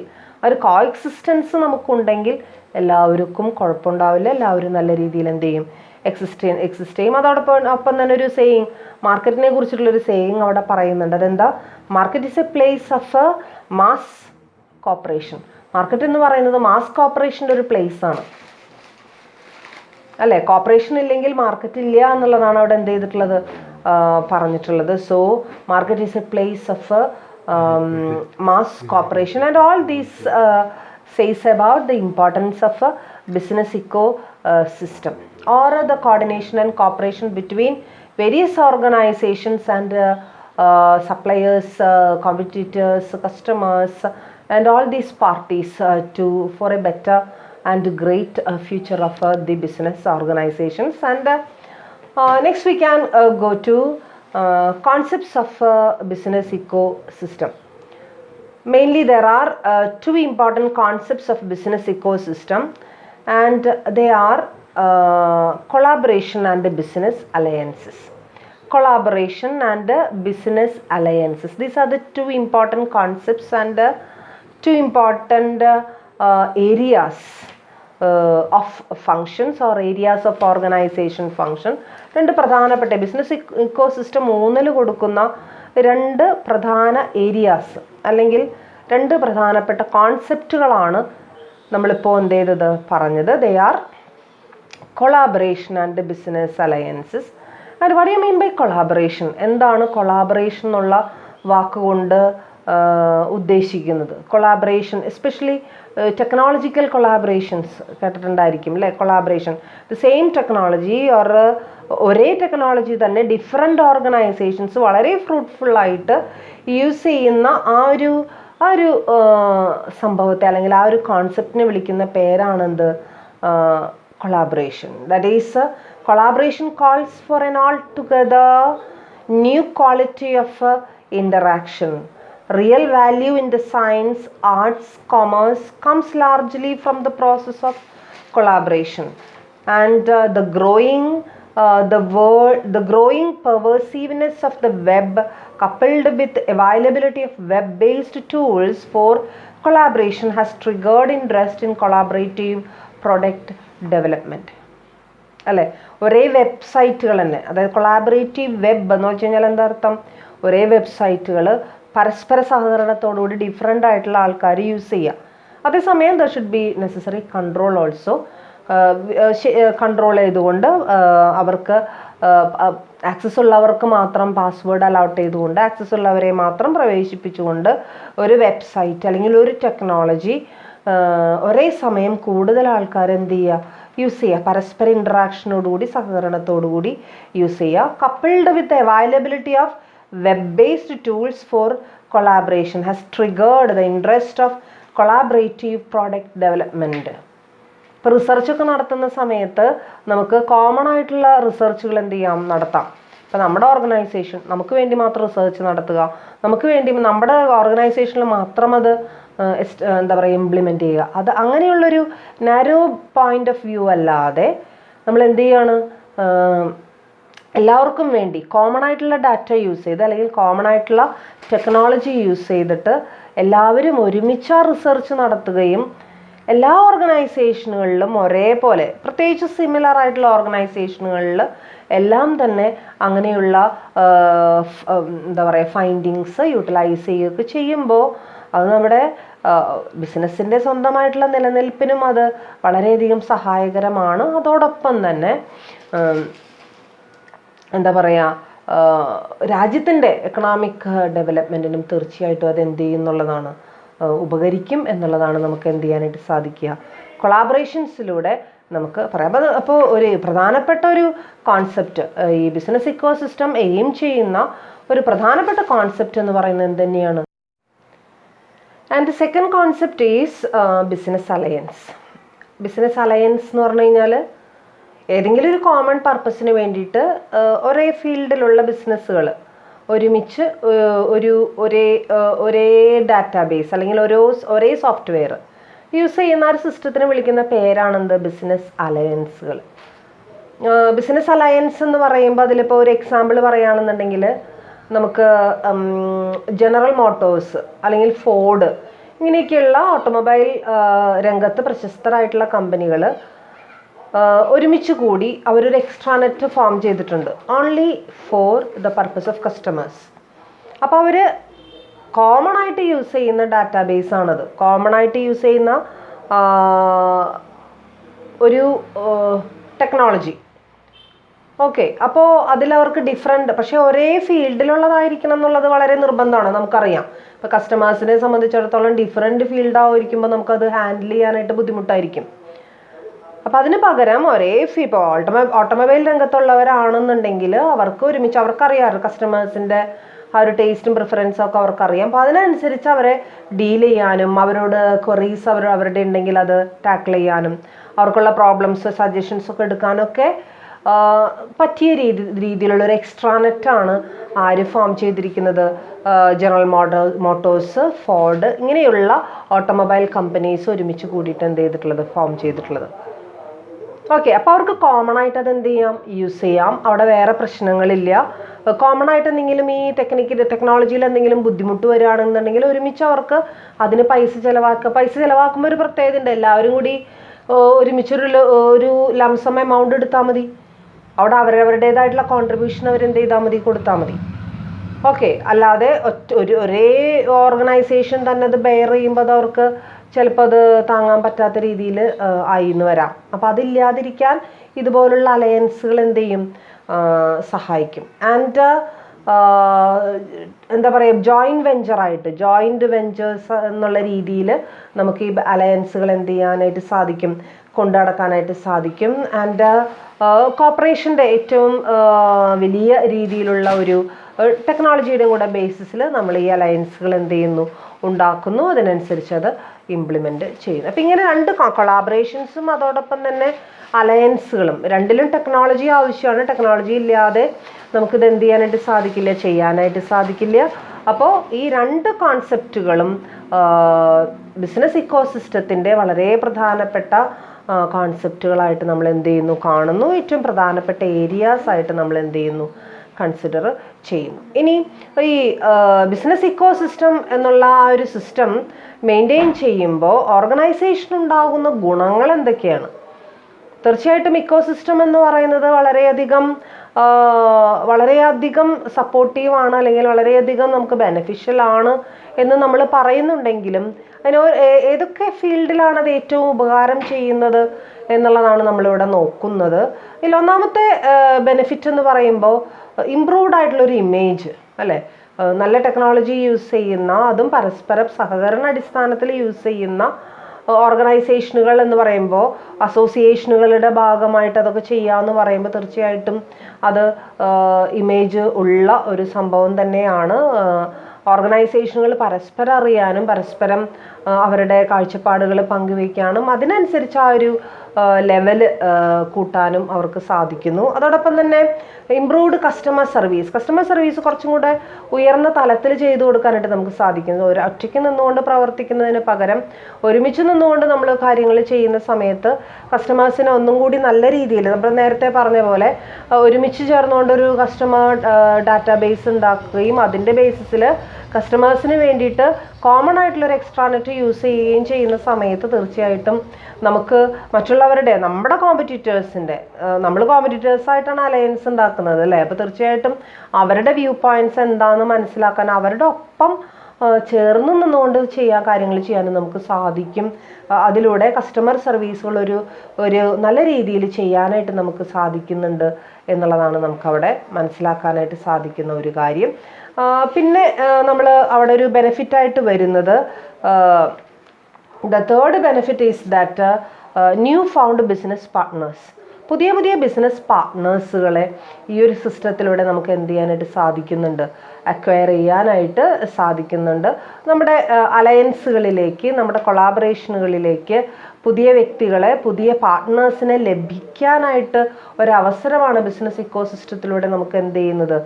ഒരു കോ എക്സിസ്റ്റൻസ് നമുക്കുണ്ടെങ്കിൽ എല്ലാവർക്കും കുഴപ്പമുണ്ടാവില്ല, എല്ലാവരും നല്ല രീതിയിൽ എന്ത് ചെയ്യും, എക്സിസ്റ്റ് ചെയ്യും. അതോടൊപ്പം തന്നെ ഒരു സേയിങ്, മാർക്കറ്റിനെ കുറിച്ചിട്ടുള്ളൊരു സേയിങ് അവിടെ പറയുന്നുണ്ട്. അതെന്താ? Market is A place of mass corporation. Market എന്ന് പറയുന്നത് മാസ് കോപ്പറേഷൻ്റെ ഒരു പ്ലേസ് ആണ്, അല്ലേ? കോപ്പറേഷൻ ഇല്ലെങ്കിൽ മാർക്കറ്റ് ഇല്ല എന്നുള്ളതാണ് അവിടെ എന്ത് ചെയ്തിട്ടുള്ളത്, പറഞ്ഞിട്ടുള്ളത്. So market is A place of mass cooperation and all these says about the importance of a business ecosystem or the coordination and cooperation between various organizations and suppliers, competitors, customers and all these parties for a better and great future of the business organizations. And next we can go to concepts of business ecosystem. Mainly there are two important concepts of business ecosystem, and they are collaboration and business alliances. Collaboration and business alliances. These are the two important concepts and two important areas of functions or areas of organization function. രണ്ട് പ്രധാനപ്പെട്ട business ecosystem ഊന്നൽ കൊടുക്കുന്ന രണ്ട് പ്രധാന areas അല്ലെങ്കിൽ രണ്ട് പ്രധാനപ്പെട്ട കോൺസെപ്റ്റുകളാണ് നമ്മളിപ്പോൾ എന്ത് ചെയ്തത്, പറഞ്ഞത്. They are collaboration and business alliances. And what you mean by collaboration? എന്താണ് കൊളാബറേഷൻ എന്നുള്ള വാക്കുകൊണ്ട് ഉദ്ദേശിക്കുന്നത്? കൊളാബറേഷൻ എസ്പെഷ്യലി ടെക്നോളജിക്കൽ കൊളാബറേഷൻസ് കേട്ടിട്ടുണ്ടായിരിക്കും അല്ലേ? Collaboration the same technology or ഒരേ ടെക്നോളജി തന്നെ ഡിഫറെൻ്റ് ഓർഗനൈസേഷൻസ് വളരെ ഫ്രൂട്ട്ഫുള്ളായിട്ട് യൂസ് ചെയ്യുന്ന ആ ഒരു സംഭവത്തെ അല്ലെങ്കിൽ ആ ഒരു കോൺസെപ്റ്റിനെ വിളിക്കുന്ന പേരാണെന്ത്? Collaboration. That is collaboration calls for an altogether new quality of interaction. Real value in the science, arts, commerce comes largely from the process of collaboration, and the growing pervasiveness of the web coupled with availability of web-based tools for collaboration has triggered interest in collaborative product development. അല്ലേ? ഒരേ വെബ്സൈറ്റുകൾ തന്നെ, അതായത് collaborative web എന്ന് വെച്ച് കഴിഞ്ഞാൽ എന്താ അർത്ഥം? ഒരേ വെബ്സൈറ്റുകൾ പരസ്പര സഹകരണത്തോടുകൂടി ഡിഫറെൻ്റ് ആയിട്ടുള്ള ആൾക്കാർ യൂസ് ചെയ്യുക. അതേസമയം there should be necessary control also. Control ചെയ്തുകൊണ്ട് അവർക്ക് ആക്സസ് ഉള്ളവർക്ക് മാത്രം പാസ്വേഡ് അലൗട്ട് ചെയ്തുകൊണ്ട് ആക്സസ് ഉള്ളവരെ മാത്രം പ്രവേശിപ്പിച്ചുകൊണ്ട് ഒരു വെബ്സൈറ്റ് അല്ലെങ്കിൽ ഒരു ടെക്നോളജി ഒരേ സമയം കൂടുതൽ ആൾക്കാർ എന്ത് ചെയ്യുക, യൂസ് ചെയ്യുക, പരസ്പര ഇൻട്രാക്ഷനോടുകൂടി സഹകരണത്തോടുകൂടി യൂസ് ചെയ്യുക. Coupled with availability of web based tools four collaboration has triggered the interest of collaborative product development. ഇപ്പോൾ റിസർച്ചൊക്കെ നടത്തുന്ന സമയത്ത് നമുക്ക് കോമൺ ആയിട്ടുള്ള റിസർച്ചുകൾ എന്ത് ചെയ്യാം, നടത്താം. ഇപ്പം നമ്മുടെ ഓർഗനൈസേഷൻ നമുക്ക് വേണ്ടി മാത്രം റിസർച്ച് നടത്തുക, നമുക്ക് വേണ്ടി നമ്മുടെ ഓർഗനൈസേഷനിൽ മാത്രം അത് എന്താ പറയുക ഇംപ്ലിമെൻ്റ് ചെയ്യുക, അത് അങ്ങനെയുള്ളൊരു നാരോ പോയിന്റ് ഓഫ് വ്യൂ അല്ലാതെ നമ്മൾ എന്ത് ചെയ്യാണ്, എല്ലാവർക്കും വേണ്ടി കോമൺ ആയിട്ടുള്ള ഡാറ്റ യൂസ് ചെയ്ത് അല്ലെങ്കിൽ കോമൺ ആയിട്ടുള്ള ടെക്നോളജി യൂസ് ചെയ്തിട്ട് എല്ലാവരും ഒരുമിച്ച് ആ റിസർച്ച് നടത്തുകയും എല്ലാ ഓർഗനൈസേഷനുകളിലും ഒരേപോലെ, പ്രത്യേകിച്ച് സിമിലർ ആയിട്ടുള്ള ഓർഗനൈസേഷനുകളിൽ എല്ലാം തന്നെ അങ്ങനെയുള്ള എന്താ പറയുക ഫൈൻഡിങ്സ് യൂട്ടിലൈസ് ചെയ്യുകയൊക്കെ ചെയ്യുമ്പോൾ അത് നമ്മുടെ ബിസിനസ്സിൻ്റെ സ്വന്തമായിട്ടുള്ള നിലനിൽപ്പിനും അത് വളരെയധികം സഹായകരമാണ്. അതോടൊപ്പം തന്നെ എന്താ പറയുക രാജ്യത്തിൻ്റെ എക്കണോമിക് ഡെവലപ്മെൻറ്റിനും തീർച്ചയായിട്ടും അത് എന്ത് ചെയ്യുന്നുള്ളതാണ്, ഉപകരിക്കും എന്നുള്ളതാണ് നമുക്ക് എന്ത് ചെയ്യാനായിട്ട് സാധിക്കുക, കൊളാബറേഷൻസിലൂടെ നമുക്ക് പറയാം. അപ്പോൾ ഒരു പ്രധാനപ്പെട്ട ഒരു കോൺസെപ്റ്റ്, ഈ ബിസിനസ് ഇക്കോസിസ്റ്റം എയിം ചെയ്യുന്ന ഒരു പ്രധാനപ്പെട്ട കോൺസെപ്റ്റ് എന്ന് പറയുന്നത് എന്ത് തന്നെയാണ്? And the second concept is business alliance. Business alliance എന്ന് പറഞ്ഞു കഴിഞ്ഞാൽ ഏതെങ്കിലും ഒരു കോമൺ പർപ്പസിന് വേണ്ടിയിട്ട് ഒരേ ഫീൽഡിലുള്ള ബിസിനസ്സുകൾ ഒരുമിച്ച് ഒരേ ഡാറ്റാബേസ് അല്ലെങ്കിൽ ഒരേ സോഫ്റ്റ്വെയർ യൂസ് ചെയ്യുന്ന ഒരു സിസ്റ്റത്തിന് വിളിക്കുന്ന പേരാണെന്ത്, ബിസിനസ് അലയൻസുകൾ. ബിസിനസ് അലയൻസ് എന്ന് പറയുമ്പോൾ അതിലിപ്പോൾ ഒരു എക്സാമ്പിൾ പറയുകയാണെന്നുണ്ടെങ്കിൽ നമുക്ക് ജനറൽ മോട്ടോഴ്സ് അല്ലെങ്കിൽ ഫോർഡ് ഇങ്ങനെയൊക്കെയുള്ള ഓട്ടോമൊബൈൽ രംഗത്ത് പ്രശസ്തരായിട്ടുള്ള കമ്പനികൾ ഒരുമിച്ച് കൂടി അവരൊരു എക്സ്ട്രാനെറ്റ് ഫോം ചെയ്തിട്ടുണ്ട്, only for the purpose of customers. അപ്പോൾ അവർ കോമൺ ആയിട്ട് യൂസ് ചെയ്യുന്ന ഡാറ്റാബേസ് ആണത്, കോമൺ ആയിട്ട് യൂസ് ചെയ്യുന്ന ഒരു ടെക്നോളജി. ഓക്കെ, അപ്പോൾ അതിലവർക്ക് ഡിഫറെൻ്റ്, പക്ഷേ ഒരേ ഫീൽഡിലുള്ളതായിരിക്കണം എന്നുള്ളത് വളരെ നിർബന്ധമാണ്, നമുക്കറിയാം. ഇപ്പോൾ കസ്റ്റമേഴ്സിനെ സംബന്ധിച്ചിടത്തോളം ഡിഫറെൻറ്റ് ഫീൽഡായിരിക്കുമ്പോൾ നമുക്കത് ഹാൻഡിൽ ചെയ്യാനായിട്ട് ബുദ്ധിമുട്ടായിരിക്കും. അപ്പോൾ അതിന് പകരം ഒരേ ഇപ്പോൾ ഓട്ടോമൊബൈൽ രംഗത്തുള്ളവരാണെന്നുണ്ടെങ്കിൽ അവർക്ക് ഒരുമിച്ച് അവർക്കറിയാറ് കസ്റ്റമേഴ്സിൻ്റെ ആ ഒരു ടേസ്റ്റും പ്രിഫറൻസും ഒക്കെ അവർക്കറിയാം. അപ്പോൾ അതിനനുസരിച്ച് അവരെ ഡീൽ ചെയ്യാനും അവരോട് ക്വറീസ് അവരുടെ ഉണ്ടെങ്കിൽ അത് ടാക്കിൾ ചെയ്യാനും അവർക്കുള്ള പ്രോബ്ലംസ് സജഷൻസ് ഒക്കെ എടുക്കാനൊക്കെ പറ്റിയ രീതിയിലുള്ള ഒരു എക്സ്ട്രാനെറ്റാണ് ആര് ഫോം ചെയ്തിരിക്കുന്നത്, ജനറൽ മോട്ടോഴ്സ്, ഫോർഡ് ഇങ്ങനെയുള്ള ഓട്ടോമൊബൈൽ കമ്പനീസ് ഒരുമിച്ച് കൂടിയിട്ട് എന്ത് ചെയ്തിട്ടുള്ളത്, ഫോം ചെയ്തിട്ടുള്ളത്. ഓക്കെ, അപ്പോൾ അവർക്ക് കോമൺ ആയിട്ട് അത് എന്ത് ചെയ്യാം, യൂസ് ചെയ്യാം, അവിടെ വേറെ പ്രശ്നങ്ങളില്ല. കോമൺ ആയിട്ട് എന്തെങ്കിലും ഈ ടെക്നോളജിയിൽ എന്തെങ്കിലും ബുദ്ധിമുട്ട് വരികയാണെന്നുണ്ടെങ്കിൽ ഒരുമിച്ച് അവർക്ക് അതിന് പൈസ ചിലവാക്കുമ്പോൾ ഒരു പ്രത്യേകത ഉണ്ട്, എല്ലാവരും കൂടി ഒരുമിച്ചൊരു ലംസം എമൗണ്ട് എടുത്താൽ മതി, അവിടെ അവരവരുടേതായിട്ടുള്ള കോൺട്രിബ്യൂഷൻ അവരെന്ത് ചെയ്താൽ മതി, കൊടുത്താൽ മതി. ഓക്കെ, അല്ലാതെ ഒരേ ഓർഗനൈസേഷൻ തന്നെ അത് ബെയർ ചെയ്യുമ്പോൾ അത് അവർക്ക് ചിലപ്പോൾ അത് താങ്ങാൻ പറ്റാത്ത രീതിയിൽ ആയിന്ന് വരാം. അപ്പോൾ അതില്ലാതിരിക്കാൻ ഇതുപോലുള്ള അലയൻസുകൾ എന്ത് ചെയ്യും, സഹായിക്കും. ആൻഡ് എന്താ പറയുക ജോയിൻറ്റ് വെഞ്ചേഴ്സ് എന്നുള്ള രീതിയിൽ നമുക്ക് ഈ അലയൻസുകൾ എന്ത് ചെയ്യാനായിട്ട് സാധിക്കും, കൊണ്ടു നടക്കാനായിട്ട് സാധിക്കും. ആൻഡ് കോർപ്പറേഷൻ്റെ ഏറ്റവും വലിയ രീതിയിലുള്ള ഒരു ടെക്നോളജിയുടെ കൂടെ ബേസിസിൽ നമ്മൾ ഈ അലയൻസുകൾ എന്ത് ചെയ്യുന്നു, ഉണ്ടാക്കുന്നു, അതിനനുസരിച്ച് അത് ഇംപ്ലിമെൻറ്റ് ചെയ്യുന്നു. അപ്പം ഇങ്ങനെ രണ്ട് കൊളാബറേഷൻസും അതോടൊപ്പം തന്നെ അലയൻസുകളും, രണ്ടിലും ടെക്നോളജി ആവശ്യമാണ്. ടെക്നോളജി ഇല്ലാതെ നമുക്കിത് എന്ത് ചെയ്യാനായിട്ട് സാധിക്കില്ല. അപ്പോൾ ഈ രണ്ട് കോൺസെപ്റ്റുകളും ബിസിനസ് ഇക്കോസിസ്റ്റത്തിൻ്റെ വളരെ പ്രധാനപ്പെട്ട കോൺസെപ്റ്റുകളായിട്ട് നമ്മൾ എന്ത് ചെയ്യുന്നു, കാണുന്നു. ഏറ്റവും പ്രധാനപ്പെട്ട ഏരിയാസ് ആയിട്ട് നമ്മൾ എന്ത് ചെയ്യുന്നു, കൺസിഡർ ചെയ്യുന്നു. ഇനി ഈ ബിസിനസ് ഇക്കോസിസ്റ്റം എന്നുള്ള ആ ഒരു സിസ്റ്റം മെയിൻറ്റെയിൻ ചെയ്യുമ്പോൾ ഓർഗനൈസേഷനുണ്ടാകുന്ന ഗുണങ്ങൾ എന്തൊക്കെയാണ്? തീർച്ചയായിട്ടും ഇക്കോസിസ്റ്റം എന്ന് പറയുന്നത് വളരെയധികം വളരെയധികം സപ്പോർട്ടീവാണ് അല്ലെങ്കിൽ വളരെയധികം നമുക്ക് ബെനിഫിഷ്യൽ ആണ് എന്ന് നമ്മൾ പറയുന്നുണ്ടെങ്കിലും അതിന് ഏതൊക്കെ ഫീൽഡിലാണ് അത് ഏറ്റവും ഉപകാരം ചെയ്യുന്നത് എന്നുള്ളതാണ് നമ്മളിവിടെ നോക്കുന്നത്. ഇതിൽ ഒന്നാമത്തെ ബെനിഫിറ്റ് എന്ന് പറയുമ്പോൾ ഇംപ്രൂവ്ഡ് ആയിട്ടുള്ളൊരു ഇമേജ് അല്ലേ. നല്ല ടെക്നോളജി യൂസ് ചെയ്യുന്ന, അതും പരസ്പരം സഹകരണ അടിസ്ഥാനത്തിൽ യൂസ് ചെയ്യുന്ന ഓർഗനൈസേഷനുകൾ എന്ന് പറയുമ്പോൾ, അസോസിയേഷനുകളുടെ ഭാഗമായിട്ട് അതൊക്കെ ചെയ്യാമെന്ന് പറയുമ്പോൾ തീർച്ചയായിട്ടും അത് ഇമേജ് ഉള്ള ഒരു സംഭവം തന്നെയാണ്. ഓർഗനൈസേഷനുകൾ പരസ്പരം അറിയാനും പരസ്പരം അവരുടെ കാഴ്ചപ്പാടുകൾ പങ്കുവയ്ക്കാനും അതിനനുസരിച്ച് ആ ഒരു ലെവല് കൂട്ടാനും അവർക്ക് സാധിക്കുന്നു. അതോടൊപ്പം തന്നെ ഇംപ്രൂവ്ഡ് കസ്റ്റമർ സർവീസ് കുറച്ചും കൂടെ ഉയർന്ന തലത്തിൽ ചെയ്തു കൊടുക്കാനായിട്ട് നമുക്ക് സാധിക്കുന്നു. ഒരു ഒറ്റയ്ക്ക് നിന്നുകൊണ്ട് പ്രവർത്തിക്കുന്നതിന് പകരം ഒരുമിച്ച് നിന്നുകൊണ്ട് നമ്മൾ കാര്യങ്ങൾ ചെയ്യുന്ന സമയത്ത് കസ്റ്റമേഴ്സിനെ ഒന്നും കൂടി നല്ല രീതിയിൽ, നമ്മൾ നേരത്തെ പറഞ്ഞ പോലെ ഒരുമിച്ച് ചേർന്നുകൊണ്ട് ഒരു കസ്റ്റമർ ഡാറ്റാബേസ് ഉണ്ടാക്കുകയും അതിൻ്റെ ബേസിസിൽ കസ്റ്റമേഴ്സിന് വേണ്ടിയിട്ട് കോമൺ ആയിട്ടുള്ളൊരു എക്സ്ട്രാനെറ്റ് യൂസ് ചെയ്യുകയും ചെയ്യുന്ന സമയത്ത് തീർച്ചയായിട്ടും നമുക്ക് മറ്റുള്ളവരുടെ, നമ്മുടെ കോമ്പറ്റീറ്റേഴ്സിൻ്റെ, നമ്മൾ കോമ്പറ്റീറ്റേഴ്സായിട്ടാണ് അലയൻസ് ഉണ്ടാക്കുന്നത് അല്ലേ. അപ്പോൾ തീർച്ചയായിട്ടും അവരുടെ വ്യൂ പോയിന്റ്സ് എന്താണെന്ന് മനസ്സിലാക്കാൻ അവരുടെ ഒപ്പം ചേർന്ന് നിന്നുകൊണ്ട് കാര്യങ്ങൾ ചെയ്യാനും നമുക്ക് സാധിക്കും. അതിലൂടെ കസ്റ്റമർ സർവീസുകൾ ഒരു നല്ല രീതിയിൽ ചെയ്യാനായിട്ട് നമുക്ക് സാധിക്കുന്നുണ്ട് എന്നുള്ളതാണ് നമുക്കവിടെ മനസ്സിലാക്കാനായിട്ട് സാധിക്കുന്ന ഒരു കാര്യം. പിന്നെ നമ്മൾ അവിടെ ഒരു ബെനിഫിറ്റായിട്ട് വരുന്നത്, the third benefit is that new found business partners. പുതിയ ബിസിനസ് പാർട്ട്നേഴ്സുകളെ ഈ ഒരു സിസ്റ്റത്തിലൂടെ നമുക്ക് എന്ത് ചെയ്യാനായിട്ട് സാധിക്കുന്നുണ്ട്, അക്വയർ ചെയ്യാനായിട്ട് സാധിക്കുന്നുണ്ട്. നമ്മുടെ അലയൻസുകളിലേക്ക്, നമ്മുടെ കൊളാബറേഷനുകളിലേക്ക് പുതിയ വ്യക്തികളെ, പുതിയ പാർട്ട്നേഴ്സിനെ ലഭിക്കാനായിട്ട് ഒരവസരമാണ് ബിസിനസ് ഇക്കോസിസ്റ്റത്തിലൂടെ നമുക്ക് എന്ത് ചെയ്യുന്നത്,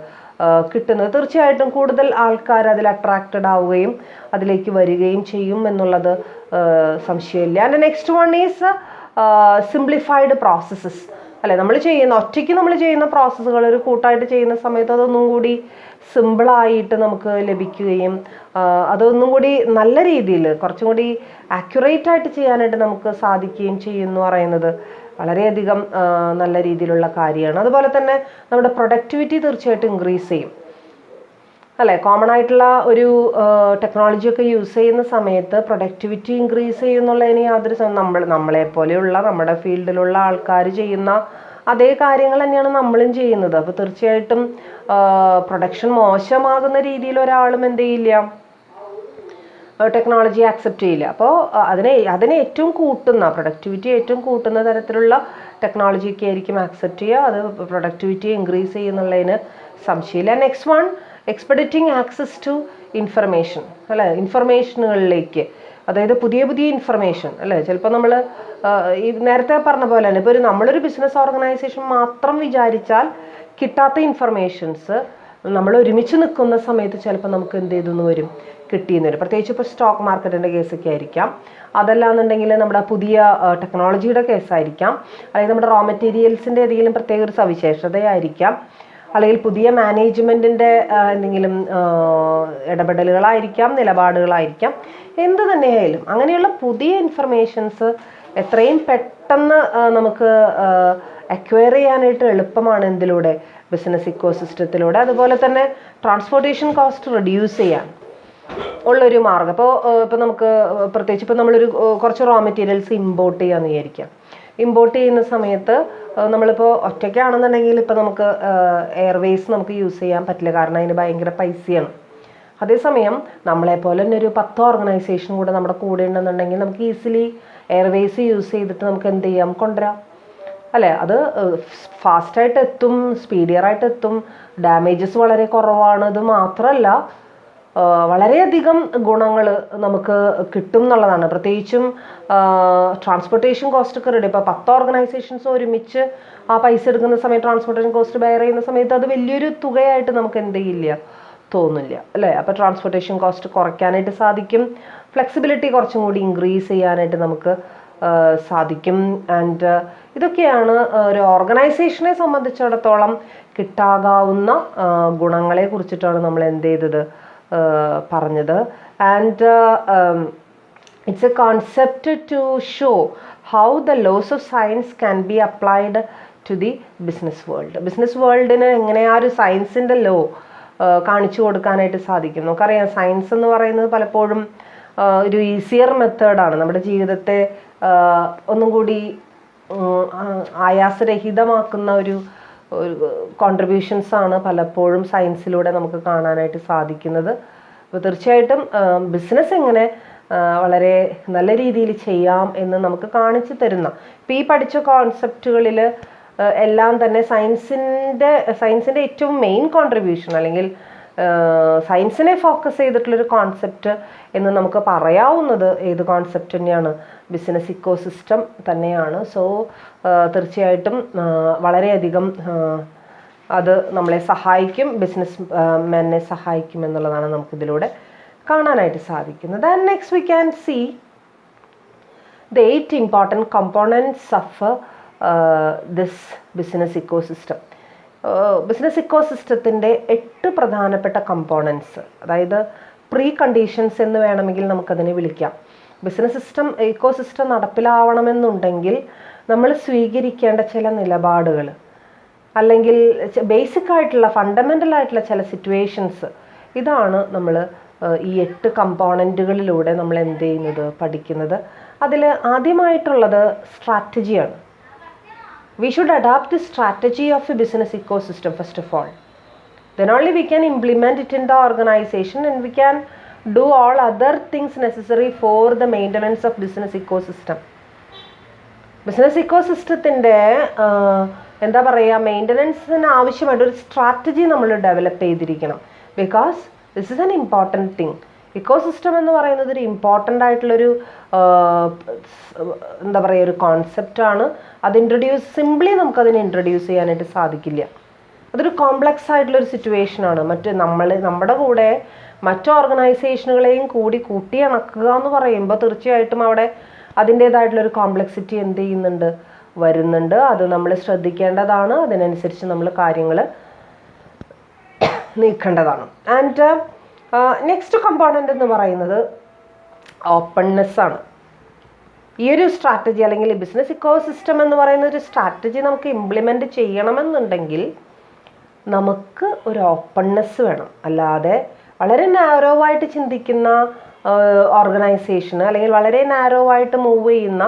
കിട്ടുന്നത്. തീർച്ചയായിട്ടും കൂടുതൽ ആൾക്കാർ അതിൽ അട്രാക്റ്റഡ് ആവുകയും അതിലേക്ക് വരികയും ചെയ്യും എന്നുള്ളത് സംശയമില്ല. And next one is simplified processes അല്ലെ. ഒറ്റയ്ക്ക് നമ്മൾ ചെയ്യുന്ന പ്രോസസ്സുകൾ ഒരു കൂട്ടായിട്ട് ചെയ്യുന്ന സമയത്ത് അതൊന്നും കൂടി സിമ്പിളായിട്ട് നമുക്ക് ലഭിക്കുകയും അതൊന്നും കൂടി നല്ല രീതിയിൽ കുറച്ചും കൂടി ആക്യുറേറ്റ് ആയിട്ട് ചെയ്യാനായിട്ട് നമുക്ക് സാധിക്കുകയും ചെയ്യുമെന്ന് പറയുന്നത് വളരെയധികം നല്ല രീതിയിലുള്ള കാര്യമാണ്. അതുപോലെ തന്നെ നമ്മുടെ പ്രൊഡക്ടിവിറ്റി തീർച്ചയായിട്ടും ഇൻക്രീസ് ചെയ്യും അല്ലേ. കോമൺ ആയിട്ടുള്ള ഒരു ടെക്നോളജിയൊക്കെ യൂസ് ചെയ്യുന്ന സമയത്ത് പ്രൊഡക്ടിവിറ്റി ഇൻക്രീസ് ചെയ്യുന്നുള്ളതിന് യാതൊരു നമ്മളെപ്പോലെയുള്ള നമ്മുടെ ഫീൽഡിലുള്ള ആൾക്കാർ ചെയ്യുന്ന അതേ കാര്യങ്ങൾ തന്നെയാണ് നമ്മളും ചെയ്യുന്നത്. അപ്പോൾ തീർച്ചയായിട്ടും പ്രൊഡക്ഷൻ മോശമാകുന്ന രീതിയിൽ ഒരാളും എന്ത് ചെയ്യില്ല, ടെക്നോളജി ആക്സെപ്റ്റ് ചെയ്യില്ല. അപ്പോൾ അതിനെ ഏറ്റവും കൂട്ടുന്ന, പ്രൊഡക്ടിവിറ്റി ഏറ്റവും കൂട്ടുന്ന തരത്തിലുള്ള ടെക്നോളജിയൊക്കെ ആയിരിക്കും ആക്സെപ്റ്റ് ചെയ്യുക. അത് പ്രൊഡക്ടിവിറ്റി ഇൻക്രീസ് ചെയ്യുന്നുള്ളതിന് സംശയമില്ല. Next one, expediting access to information അല്ലേ. ഇൻഫർമേഷനുകളിലേക്ക്, അതായത് പുതിയ ഇൻഫർമേഷൻ അല്ലേ. ചിലപ്പോൾ നമ്മൾ ഈ നേരത്തെ പറഞ്ഞ പോലെ തന്നെ ഇപ്പോൾ നമ്മളൊരു ബിസിനസ് ഓർഗനൈസേഷൻ മാത്രം വിചാരിച്ചാൽ കിട്ടാത്ത ഇൻഫർമേഷൻസ് നമ്മൾ ഒരുമിച്ച് നിൽക്കുന്ന സമയത്ത് ചിലപ്പോൾ നമുക്ക് എന്ത് ചെയ്തെന്ന് വരും, കിട്ടിയെന്ന് വരും. പ്രത്യേകിച്ച് ഇപ്പോൾ സ്റ്റോക്ക് മാർക്കറ്റിൻ്റെ കേസൊക്കെ ആയിരിക്കാം, അതല്ലാന്നുണ്ടെങ്കിൽ നമ്മുടെ പുതിയ ടെക്നോളജിയുടെ കേസായിരിക്കാം, അല്ലെങ്കിൽ നമ്മുടെ റോ മെറ്റീരിയൽസിൻ്റെ ഏതെങ്കിലും പ്രത്യേക ഒരു സവിശേഷതയായിരിക്കാം, അല്ലെങ്കിൽ പുതിയ മാനേജ്മെൻറ്റിൻ്റെ എന്തെങ്കിലും ഇടപെടലുകളായിരിക്കാം, നിലപാടുകളായിരിക്കാം, എന്ത് തന്നെയായാലും അങ്ങനെയുള്ള പുതിയ ഇൻഫർമേഷൻസ് എത്രയും പെട്ടെന്ന് നമുക്ക് അക്വയർ ചെയ്യാനായിട്ട് എളുപ്പമാണ് എന്തിലൂടെ, ബിസിനസ് ഇക്കോസിസ്റ്റത്തിലൂടെ. അതുപോലെ തന്നെ ട്രാൻസ്പോർട്ടേഷൻ കോസ്റ്റ് റെഡ്യൂസ് ചെയ്യാൻ ഉള്ളൊരു മാർഗ്ഗം. ഇപ്പോൾ നമുക്ക് പ്രത്യേകിച്ച് ഇപ്പോൾ നമ്മളൊരു കുറച്ച് റോ മെറ്റീരിയൽസ് ഇമ്പോർട്ട് ചെയ്യാമെന്ന് വിചാരിക്കാം. ഇമ്പോർട്ട് ചെയ്യുന്ന സമയത്ത് നമ്മളിപ്പോൾ ഒറ്റയ്ക്കാണെന്നുണ്ടെങ്കിൽ ഇപ്പോൾ നമുക്ക് എയർവേസ് നമുക്ക് യൂസ് ചെയ്യാൻ പറ്റില്ല, കാരണം അതിന് ഭയങ്കര പൈസയാണ്. അതേസമയം നമ്മളെപ്പോലെ തന്നെ ഒരു 10 ഓർഗനൈസേഷൻ കൂടെ നമ്മുടെ കൂടെ ഉണ്ടെന്നുണ്ടെങ്കിൽ നമുക്ക് ഈസിലി എയർവേസ് യൂസ് ചെയ്തിട്ട് നമുക്ക് എന്ത് ചെയ്യാം, കൊണ്ടുവരാം അല്ലേ. അത് ഫാസ്റ്റായിട്ട് എത്തും, സ്പീഡിയറായിട്ട് എത്തും, ഡാമേജസ് വളരെ കുറവാണ്. ഇത് മാത്രമല്ല വളരെയധികം ഗുണങ്ങൾ നമുക്ക് കിട്ടും എന്നുള്ളതാണ്. പ്രത്യേകിച്ചും ട്രാൻസ്പോർട്ടേഷൻ കോസ്റ്റ് ഒക്കെ റെഡി. ഇപ്പോൾ 10 ഓർഗനൈസേഷൻസ് ഒരുമിച്ച് ആ പൈസ എടുക്കുന്ന സമയത്ത് ട്രാൻസ്പോർട്ടേഷൻ കോസ്റ്റ് ബെയർ ചെയ്യുന്ന സമയത്ത് അത് വലിയൊരു തുകയായിട്ട് നമുക്ക് എന്ത് ചെയ്യില്ല, തോന്നില്ല അല്ലേ. അപ്പോൾ ട്രാൻസ്പോർട്ടേഷൻ കോസ്റ്റ് കുറയ്ക്കാനായിട്ട് സാധിക്കും, ഫ്ലെക്സിബിലിറ്റി കുറച്ചും കൂടി ഇൻക്രീസ് ചെയ്യാനായിട്ട് നമുക്ക് സാധിക്കും. ആൻഡ് ഇതൊക്കെയാണ് ഒരു ഓർഗനൈസേഷനെ സംബന്ധിച്ചിടത്തോളം കിട്ടാകാവുന്ന ഗുണങ്ങളെ കുറിച്ചിട്ടാണ് നമ്മൾ എന്ത് ചെയ്തത്, പറഞ്ഞത്. And it's a concept to show how the laws of science can be applied to the business world. Business വേൾഡിന് എങ്ങനെ ആ ഒരു സയൻസിൻ്റെ ലോ കാണിച്ചു കൊടുക്കാനായിട്ട് സാധിക്കും? നമുക്കറിയാം സയൻസ് എന്ന് പറയുന്നത് പലപ്പോഴും ഒരു ഈസിയർ മെത്തേഡാണ്. നമ്മുടെ ജീവിതത്തെ ഒന്നും കൂടി ആയാസരഹിതമാക്കുന്ന ഒരു കോൺട്രിബ്യൂഷൻസാണ് പലപ്പോഴും സയൻസിലൂടെ നമുക്ക് കാണാനായിട്ട് സാധിക്കുന്നത്. അപ്പോൾ തീർച്ചയായിട്ടും ബിസിനസ് എങ്ങനെ വളരെ നല്ല രീതിയിൽ ചെയ്യാം എന്ന് നമുക്ക് കാണിച്ചു തരുന്ന, ഇപ്പോൾ ഈ പഠിച്ച കോൺസെപ്റ്റുകളിൽ എല്ലാം തന്നെ സയൻസിൻ്റെ ഏറ്റവും മെയിൻ കോൺട്രിബ്യൂഷൻ അല്ലെങ്കിൽ സയൻസിനെ ഫോക്കസ് ചെയ്തിട്ടുള്ളൊരു കോൺസെപ്റ്റ് എന്ന് നമുക്ക് പറയാവുന്നത് ഏത് കോൺസെപ്റ്റ് തന്നെയാണ്? ബിസിനസ് ഇക്കോസിസ്റ്റം തന്നെയാണ്. സോ തീർച്ചയായിട്ടും വളരെയധികം അത് നമ്മളെ സഹായിക്കും, ബിസിനസ് മെന്നെ സഹായിക്കും എന്നുള്ളതാണ് നമുക്കിതിലൂടെ കാണാനായിട്ട് സാധിക്കുന്നത്. And next we can see the 8 important components of this business ecosystem. Business ഇക്കോസിസ്റ്റത്തിൻ്റെ 8 പ്രധാനപ്പെട്ട കമ്പോണൻസ്, അതായത് പ്രീ കണ്ടീഷൻസ് എന്ന് വേണമെങ്കിൽ നമുക്കതിനെ വിളിക്കാം. ബിസിനസ് ഇക്കോസിസ്റ്റം നടപ്പിലാവണമെന്നുണ്ടെങ്കിൽ നമ്മൾ സ്വീകരിക്കേണ്ട ചില നിലപാടുകൾ അല്ലെങ്കിൽ ബേസിക് ആയിട്ടുള്ള ഫണ്ടമെൻ്റൽ ആയിട്ടുള്ള ചില സിറ്റുവേഷൻസ്, ഇതാണ് നമ്മൾ ഈ 8 കമ്പോണൻറ്റുകളിലൂടെ നമ്മൾ എന്ത് ചെയ്യുന്നത്, പഠിക്കുന്നത്. അതിൽ ആദ്യമായിട്ടുള്ളത് സ്ട്രാറ്റജിയാണ്. We should adapt the strategy of a business ecosystem first of all. Then only we can implement it in the organization and we can do all other things necessary for the maintenance of business ecosystem. Business ഇക്കോസിസ്റ്റത്തിൻ്റെ എന്താ പറയുക, മെയിൻ്റനൻസിന് ആവശ്യമായിട്ട് ഒരു strategy നമ്മൾ develop ചെയ്തിരിക്കണം. Because this is an important thing. Ecosystem എന്ന് പറയുന്നത് ഒരു ഇമ്പോർട്ടൻ്റ് ആയിട്ടുള്ളൊരു എന്താ പറയുക ഒരു കോൺസെപ്റ്റാണ്. അത് സിംപ്ലി നമുക്കതിനെ ഇൻട്രൊഡ്യൂസ് ചെയ്യാനായിട്ട് സാധിക്കില്ല. അതൊരു കോംപ്ലക്സ് ആയിട്ടുള്ളൊരു സിറ്റുവേഷനാണ്. നമ്മുടെ കൂടെ മറ്റു ഓർഗനൈസേഷനുകളെയും കൂടി കൂട്ടിയിണക്കുക എന്ന് പറയുമ്പോൾ തീർച്ചയായിട്ടും അവിടെ അതിൻ്റേതായിട്ടുള്ളൊരു കോംപ്ലക്സിറ്റി എന്ത് ചെയ്യുന്നുണ്ട്, വരുന്നുണ്ട്. അത് നമ്മൾ ശ്രദ്ധിക്കേണ്ടതാണ്. അതിനനുസരിച്ച് നമ്മൾ കാര്യങ്ങൾ നീക്കേണ്ടതാണ്. ആൻഡ് നെക്സ്റ്റ് കമ്പോണൻ്റ് എന്ന് പറയുന്നത് ഓപ്പൺനെസ് ആണ്. ഈ ഒരു സ്ട്രാറ്റജി അല്ലെങ്കിൽ ബിസിനസ് ഇക്കോസിസ്റ്റം എന്ന് പറയുന്ന ഒരു സ്ട്രാറ്റജി നമുക്ക് ഇംപ്ലിമെൻ്റ് ചെയ്യണമെന്നുണ്ടെങ്കിൽ നമുക്ക് ഒരു ഓപ്പൺനെസ് വേണം. അല്ലാതെ വളരെ നാരോ ആയിട്ട് ചിന്തിക്കുന്ന ഓർഗനൈസേഷന് അല്ലെങ്കിൽ വളരെ നാരോ ആയിട്ട് മൂവ് ചെയ്യുന്ന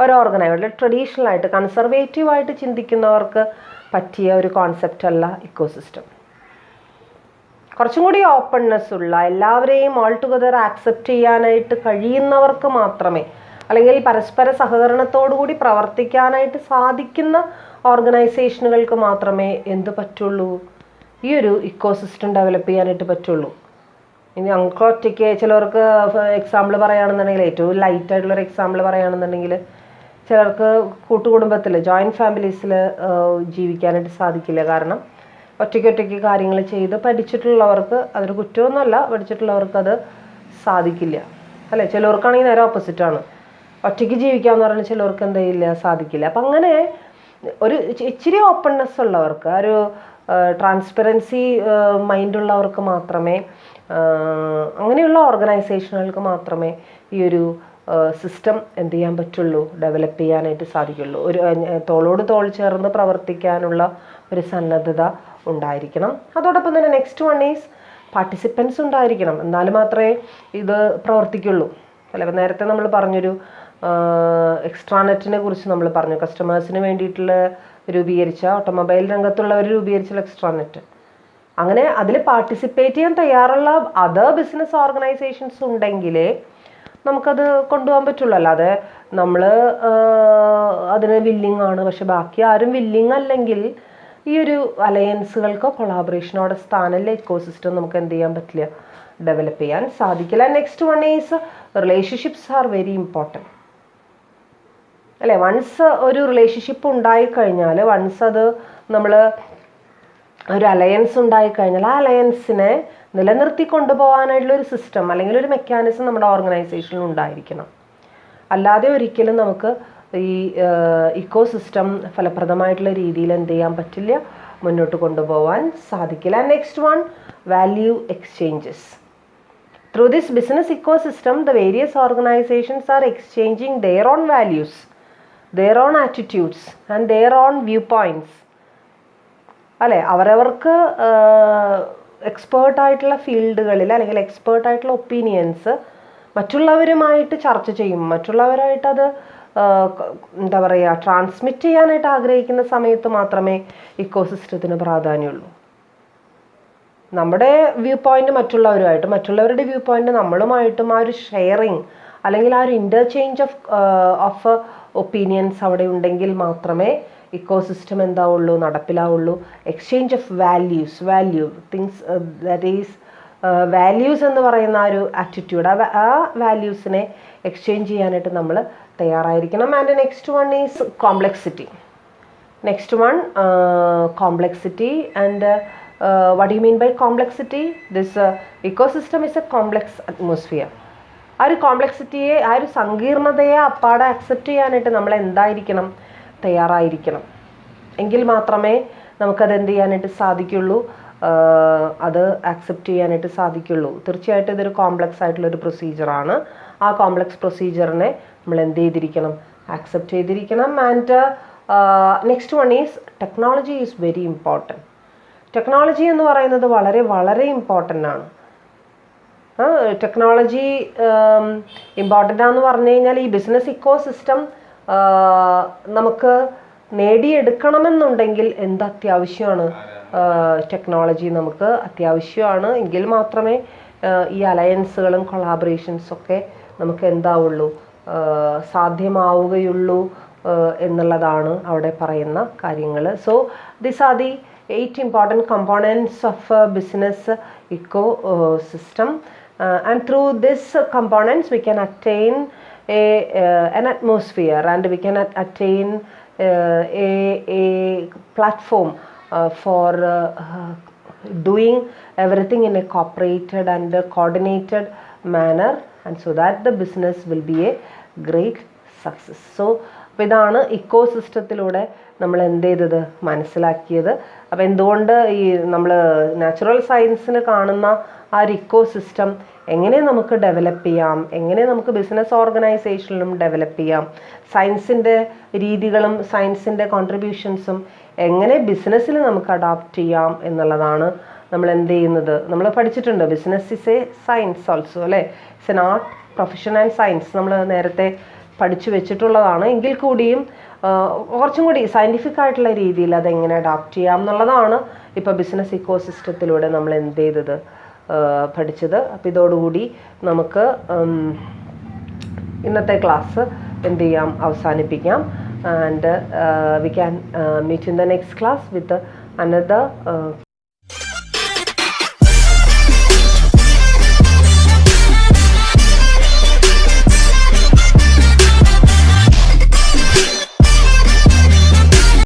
ഒരു ട്രഡീഷണൽ ആയിട്ട് കൺസർവേറ്റീവ് ആയിട്ട് ചിന്തിക്കുന്നവർക്ക് പറ്റിയ ഒരു കോൺസെപ്റ്റ് അല്ല ഇക്കോസിസ്റ്റം. കുറച്ചും കൂടി ഓപ്പൺനെസ് ഉള്ള, എല്ലാവരെയും ഓൾ ടുഗദർ ആക്സെപ്റ്റ് ചെയ്യാനായിട്ട് കഴിയുന്നവർക്ക് മാത്രമേ, അല്ലെങ്കിൽ പരസ്പര സഹകരണത്തോടു കൂടി പ്രവർത്തിക്കാനായിട്ട് സാധിക്കുന്ന ഓർഗനൈസേഷനുകൾക്ക് മാത്രമേ എന്ത് പറ്റുള്ളൂ, ഈ ഒരു ഇക്കോസിസ്റ്റം ഡെവലപ്പ് ചെയ്യാനായിട്ട് പറ്റുള്ളൂ. ഇനി ഞങ്ങൾക്ക് ഒറ്റയ്ക്ക് ചിലർക്ക് എക്സാമ്പിൾ പറയുകയാണെന്നുണ്ടെങ്കിൽ, ഏറ്റവും ലൈറ്റായിട്ടുള്ളൊരു എക്സാമ്പിൾ പറയുകയാണെന്നുണ്ടെങ്കിൽ, ചിലർക്ക് കൂട്ടുകുടുംബത്തിൽ ജോയിൻറ്റ് ഫാമിലീസിൽ ജീവിക്കാനായിട്ട് സാധിക്കില്ല. കാരണം ഒറ്റയ്ക്ക് കാര്യങ്ങൾ ചെയ്ത് പഠിച്ചിട്ടുള്ളവർക്ക് അതൊരു കുറ്റമൊന്നുമല്ല, പഠിച്ചിട്ടുള്ളവർക്ക് അത് സാധിക്കില്ല അല്ലേ. ചിലവർക്കാണെങ്കിൽ നേരെ ഓപ്പോസിറ്റാണ്, ഒറ്റയ്ക്ക് ജീവിക്കാമെന്ന് പറഞ്ഞാൽ ചിലവർക്ക് എന്ത് ചെയ്യില്ല, സാധിക്കില്ല. അപ്പം അങ്ങനെ ഒരു ഇച്ചിരി ഓപ്പൺനെസ് ഉള്ളവർക്ക്, ഒരു ട്രാൻസ്പെറൻസി മൈൻഡുള്ളവർക്ക് മാത്രമേ, അങ്ങനെയുള്ള ഓർഗനൈസേഷനുകൾക്ക് മാത്രമേ ഈ ഒരു സിസ്റ്റം എന്ത് ചെയ്യാൻ പറ്റുള്ളൂ, ഡെവലപ്പ് ചെയ്യാനായിട്ട് സാധിക്കുള്ളൂ. ഒരു തോളോട് തോൾ ചേർന്ന് പ്രവർത്തിക്കാനുള്ള ഒരു സന്നദ്ധത ഉണ്ടായിരിക്കണം. അതോടൊപ്പം തന്നെ നെക്സ്റ്റ് വൺ ഈസ് പാർട്ടിസിപ്പൻസ് ഉണ്ടായിരിക്കണം. എന്നാലും മാത്രമേ ഇത് പ്രവർത്തിക്കുള്ളൂ അല്ലേ. അപ്പം നേരത്തെ നമ്മൾ പറഞ്ഞൊരു എക്സ്ട്രാനെറ്റിനെ കുറിച്ച് നമ്മൾ പറഞ്ഞു. കസ്റ്റമേഴ്സിന് വേണ്ടിയിട്ടുള്ള രൂപീകരിച്ച, ഓട്ടോമൊബൈൽ രംഗത്തുള്ളവർ രൂപീകരിച്ചുള്ള എക്സ്ട്രാനെറ്റ്. അങ്ങനെ അതിൽ പാർട്ടിസിപ്പേറ്റ് ചെയ്യാൻ തയ്യാറുള്ള അതർ ബിസിനസ് ഓർഗനൈസേഷൻസ് ഉണ്ടെങ്കിലേ നമുക്കത് കൊണ്ടുപോകാൻ പറ്റുള്ളൂ. അല്ലാതെ നമ്മൾ അതിന് വില്ലിങ് ആണ്, പക്ഷെ ബാക്കി ആരും വില്ലിങ് അല്ലെങ്കിൽ ഈ ഒരു അലയൻസുകൾക്കോ കൊളാബറേഷനോടെ സ്ഥാനമില്ല, ഇക്കോസിസ്റ്റം നമുക്ക് എന്ത് ചെയ്യാൻ പറ്റില്ല, ഡെവലപ്പ് ചെയ്യാൻ സാധിക്കില്ല. Next one is relationships are very important അല്ലേ. വൺസ് ഒരു റിലേഷൻഷിപ്പ് ഉണ്ടായിക്കഴിഞ്ഞാൽ, വൺസ് അത് നമ്മൾ ഒരു അലയൻസ് ഉണ്ടായിക്കഴിഞ്ഞാൽ, ആ അലയൻസിനെ നിലനിർത്തി കൊണ്ടുപോകാനായിട്ടുള്ള ഒരു സിസ്റ്റം അല്ലെങ്കിൽ ഒരു മെക്കാനിസം നമ്മുടെ ഓർഗനൈസേഷനിൽ ഉണ്ടായിരിക്കണം. അല്ലാതെ ഒരിക്കലും നമുക്ക് ഈ ഇക്കോസിസ്റ്റം ഫലപ്രദമായിട്ടുള്ള രീതിയിൽ എന്ത് ചെയ്യാൻ പറ്റില്ല, മുന്നോട്ട് കൊണ്ടുപോകാൻ സാധിക്കില്ല. Next one, value exchanges. Through this business ecosystem, the various organizations are exchanging their own values their own attitudes and their own viewpoints. അല്ലേ, അവരവർക്ക് എക്സ്പേർട്ടായിട്ടുള്ള ഫീൽഡുകളിൽ അല്ലെങ്കിൽ എക്സ്പേർട്ടായിട്ടുള്ള ഒപ്പീനിയൻസ് മറ്റുള്ളവരുമായിട്ട് ചർച്ച ചെയ്യും, മറ്റുള്ളവരായിട്ട് അത് എന്താ പറയുക ട്രാൻസ്മിറ്റ് ചെയ്യാനായിട്ട് ആഗ്രഹിക്കുന്ന സമയത്ത് മാത്രമേ ഇക്കോസിസ്റ്റത്തിന് പ്രാധാന്യമുള്ളൂ. നമ്മുടെ വ്യൂ പോയിന്റ് മറ്റുള്ളവരുമായിട്ട്, മറ്റുള്ളവരുടെ വ്യൂ പോയിന്റ് നമ്മളുമായിട്ടും ആ ഒരു ഷെയറിങ് അല്ലെങ്കിൽ ആ ഒരു ഇൻ്റർചേഞ്ച് ഓഫ് ഒപ്പീനിയൻസ് അവിടെ ഉണ്ടെങ്കിൽ മാത്രമേ ഇക്കോസിസ്റ്റം എന്താവുള്ളൂ, നടപ്പിലാവുള്ളൂ. Exchange of value things that is values എന്ന് പറയുന്ന ആ ഒരു ആറ്റിറ്റ്യൂഡ്, ആ വാല്യൂസിനെ എക്സ്ചേഞ്ച് ചെയ്യാനായിട്ട് നമ്മൾ തയ്യാറായിരിക്കണം. And next one is complexity. Next one complexity. And what do you mean by complexity? This ecosystem is a complex atmosphere. ആ ഒരു കോംപ്ലക്സിറ്റിയെ, ആ ഒരു സങ്കീർണതയെ അപ്പാടെ അക്സെപ്റ്റ് ചെയ്യാനായിട്ട് നമ്മൾ എന്തായിരിക്കണം, തയ്യാറായിരിക്കണം. എങ്കിൽ മാത്രമേ നമുക്കത് എന്ത് ചെയ്യാനായിട്ട് സാധിക്കുള്ളൂ, അത് ആക്സെപ്റ്റ് ചെയ്യാനായിട്ട് സാധിക്കുള്ളൂ. തീർച്ചയായിട്ടും ഇതൊരു കോംപ്ലക്സ് ആയിട്ടുള്ളൊരു പ്രൊസീജിയറാണ്. ആ കോംപ്ലക്സ് പ്രൊസീജിയറിനെ നമ്മൾ എന്ത് ചെയ്തിരിക്കണം, ആക്സെപ്റ്റ് ചെയ്തിരിക്കണം. And next one is technology is very important. Technology എന്ന് പറയുന്നത് വളരെ വളരെ ഇമ്പോർട്ടൻ്റ് ആണ്. ടെക്നോളജി ഇമ്പോർട്ടൻ്റ് ആണെന്ന് പറഞ്ഞു കഴിഞ്ഞാൽ ഈ ബിസിനസ് ഇക്കോസിസ്റ്റം നമുക്ക് നേടിയെടുക്കണമെന്നുണ്ടെങ്കിൽ എന്ത് അത്യാവശ്യമാണ്, ടെക്നോളജി നമുക്ക് അത്യാവശ്യമാണ്. എങ്കിൽ മാത്രമേ ഈ അലയൻസുകളും കൊളാബറേഷൻസും ഒക്കെ നമുക്ക് എന്താവുള്ളൂ, സാധ്യമാവുകയുള്ളൂ എന്നുള്ളതാണ് അവിടെ പറയുന്ന കാര്യങ്ങൾ. So this are the 8 important components of a business ecosystem, and through these components we can attain an atmosphere, and we can attain a platform for doing everything in a cooperated and coordinated manner, and so that the business will be a great success. So അപ്പോൾ ഇതാണ് ഇക്കോസിസ്റ്റത്തിലൂടെ നമ്മൾ എന്ത് ചെയ്തത്, മനസ്സിലാക്കിയത്. അപ്പോൾ എന്തുകൊണ്ട് ഈ നമ്മൾ നാച്ചുറൽ സയൻസിന് കാണുന്ന ആ ഒരു ഇക്കോസിസ്റ്റം എങ്ങനെ നമുക്ക് ഡെവലപ്പ് ചെയ്യാം, എങ്ങനെ നമുക്ക് ബിസിനസ് ഓർഗനൈസേഷനിലും ഡെവലപ്പ് ചെയ്യാം, സയൻസിൻ്റെ രീതികളും സയൻസിൻ്റെ കോൺട്രിബ്യൂഷൻസും എങ്ങനെ ബിസിനസ്സിൽ നമുക്ക് അഡാപ്റ്റ് ചെയ്യാം എന്നുള്ളതാണ് നമ്മൾ എന്ത് ചെയ്യുന്നത്. നമ്മൾ പഠിച്ചിട്ടുണ്ട് business is a science also, അല്ലേ, it's an art, profession and science നമ്മൾ നേരത്തെ പഠിച്ചു വെച്ചിട്ടുള്ളതാണ്. എങ്കിൽ കൂടിയും കുറച്ചും കൂടി സയൻറ്റിഫിക് ആയിട്ടുള്ള രീതിയിൽ അതെങ്ങനെ അഡാപ്റ്റ് ചെയ്യാം എന്നുള്ളതാണ് ഇപ്പോൾ ബിസിനസ് ഇക്കോസിസ്റ്റത്തിലൂടെ നമ്മൾ എന്ത് ചെയ്തത്, പഠിച്ചത്. അപ്പോൾ ഇതോടുകൂടി നമുക്ക് ഇന്നത്തെ ക്ലാസ് എന്ത് ചെയ്യാം, അവസാനിപ്പിക്കാം. And we can meet in the next class with another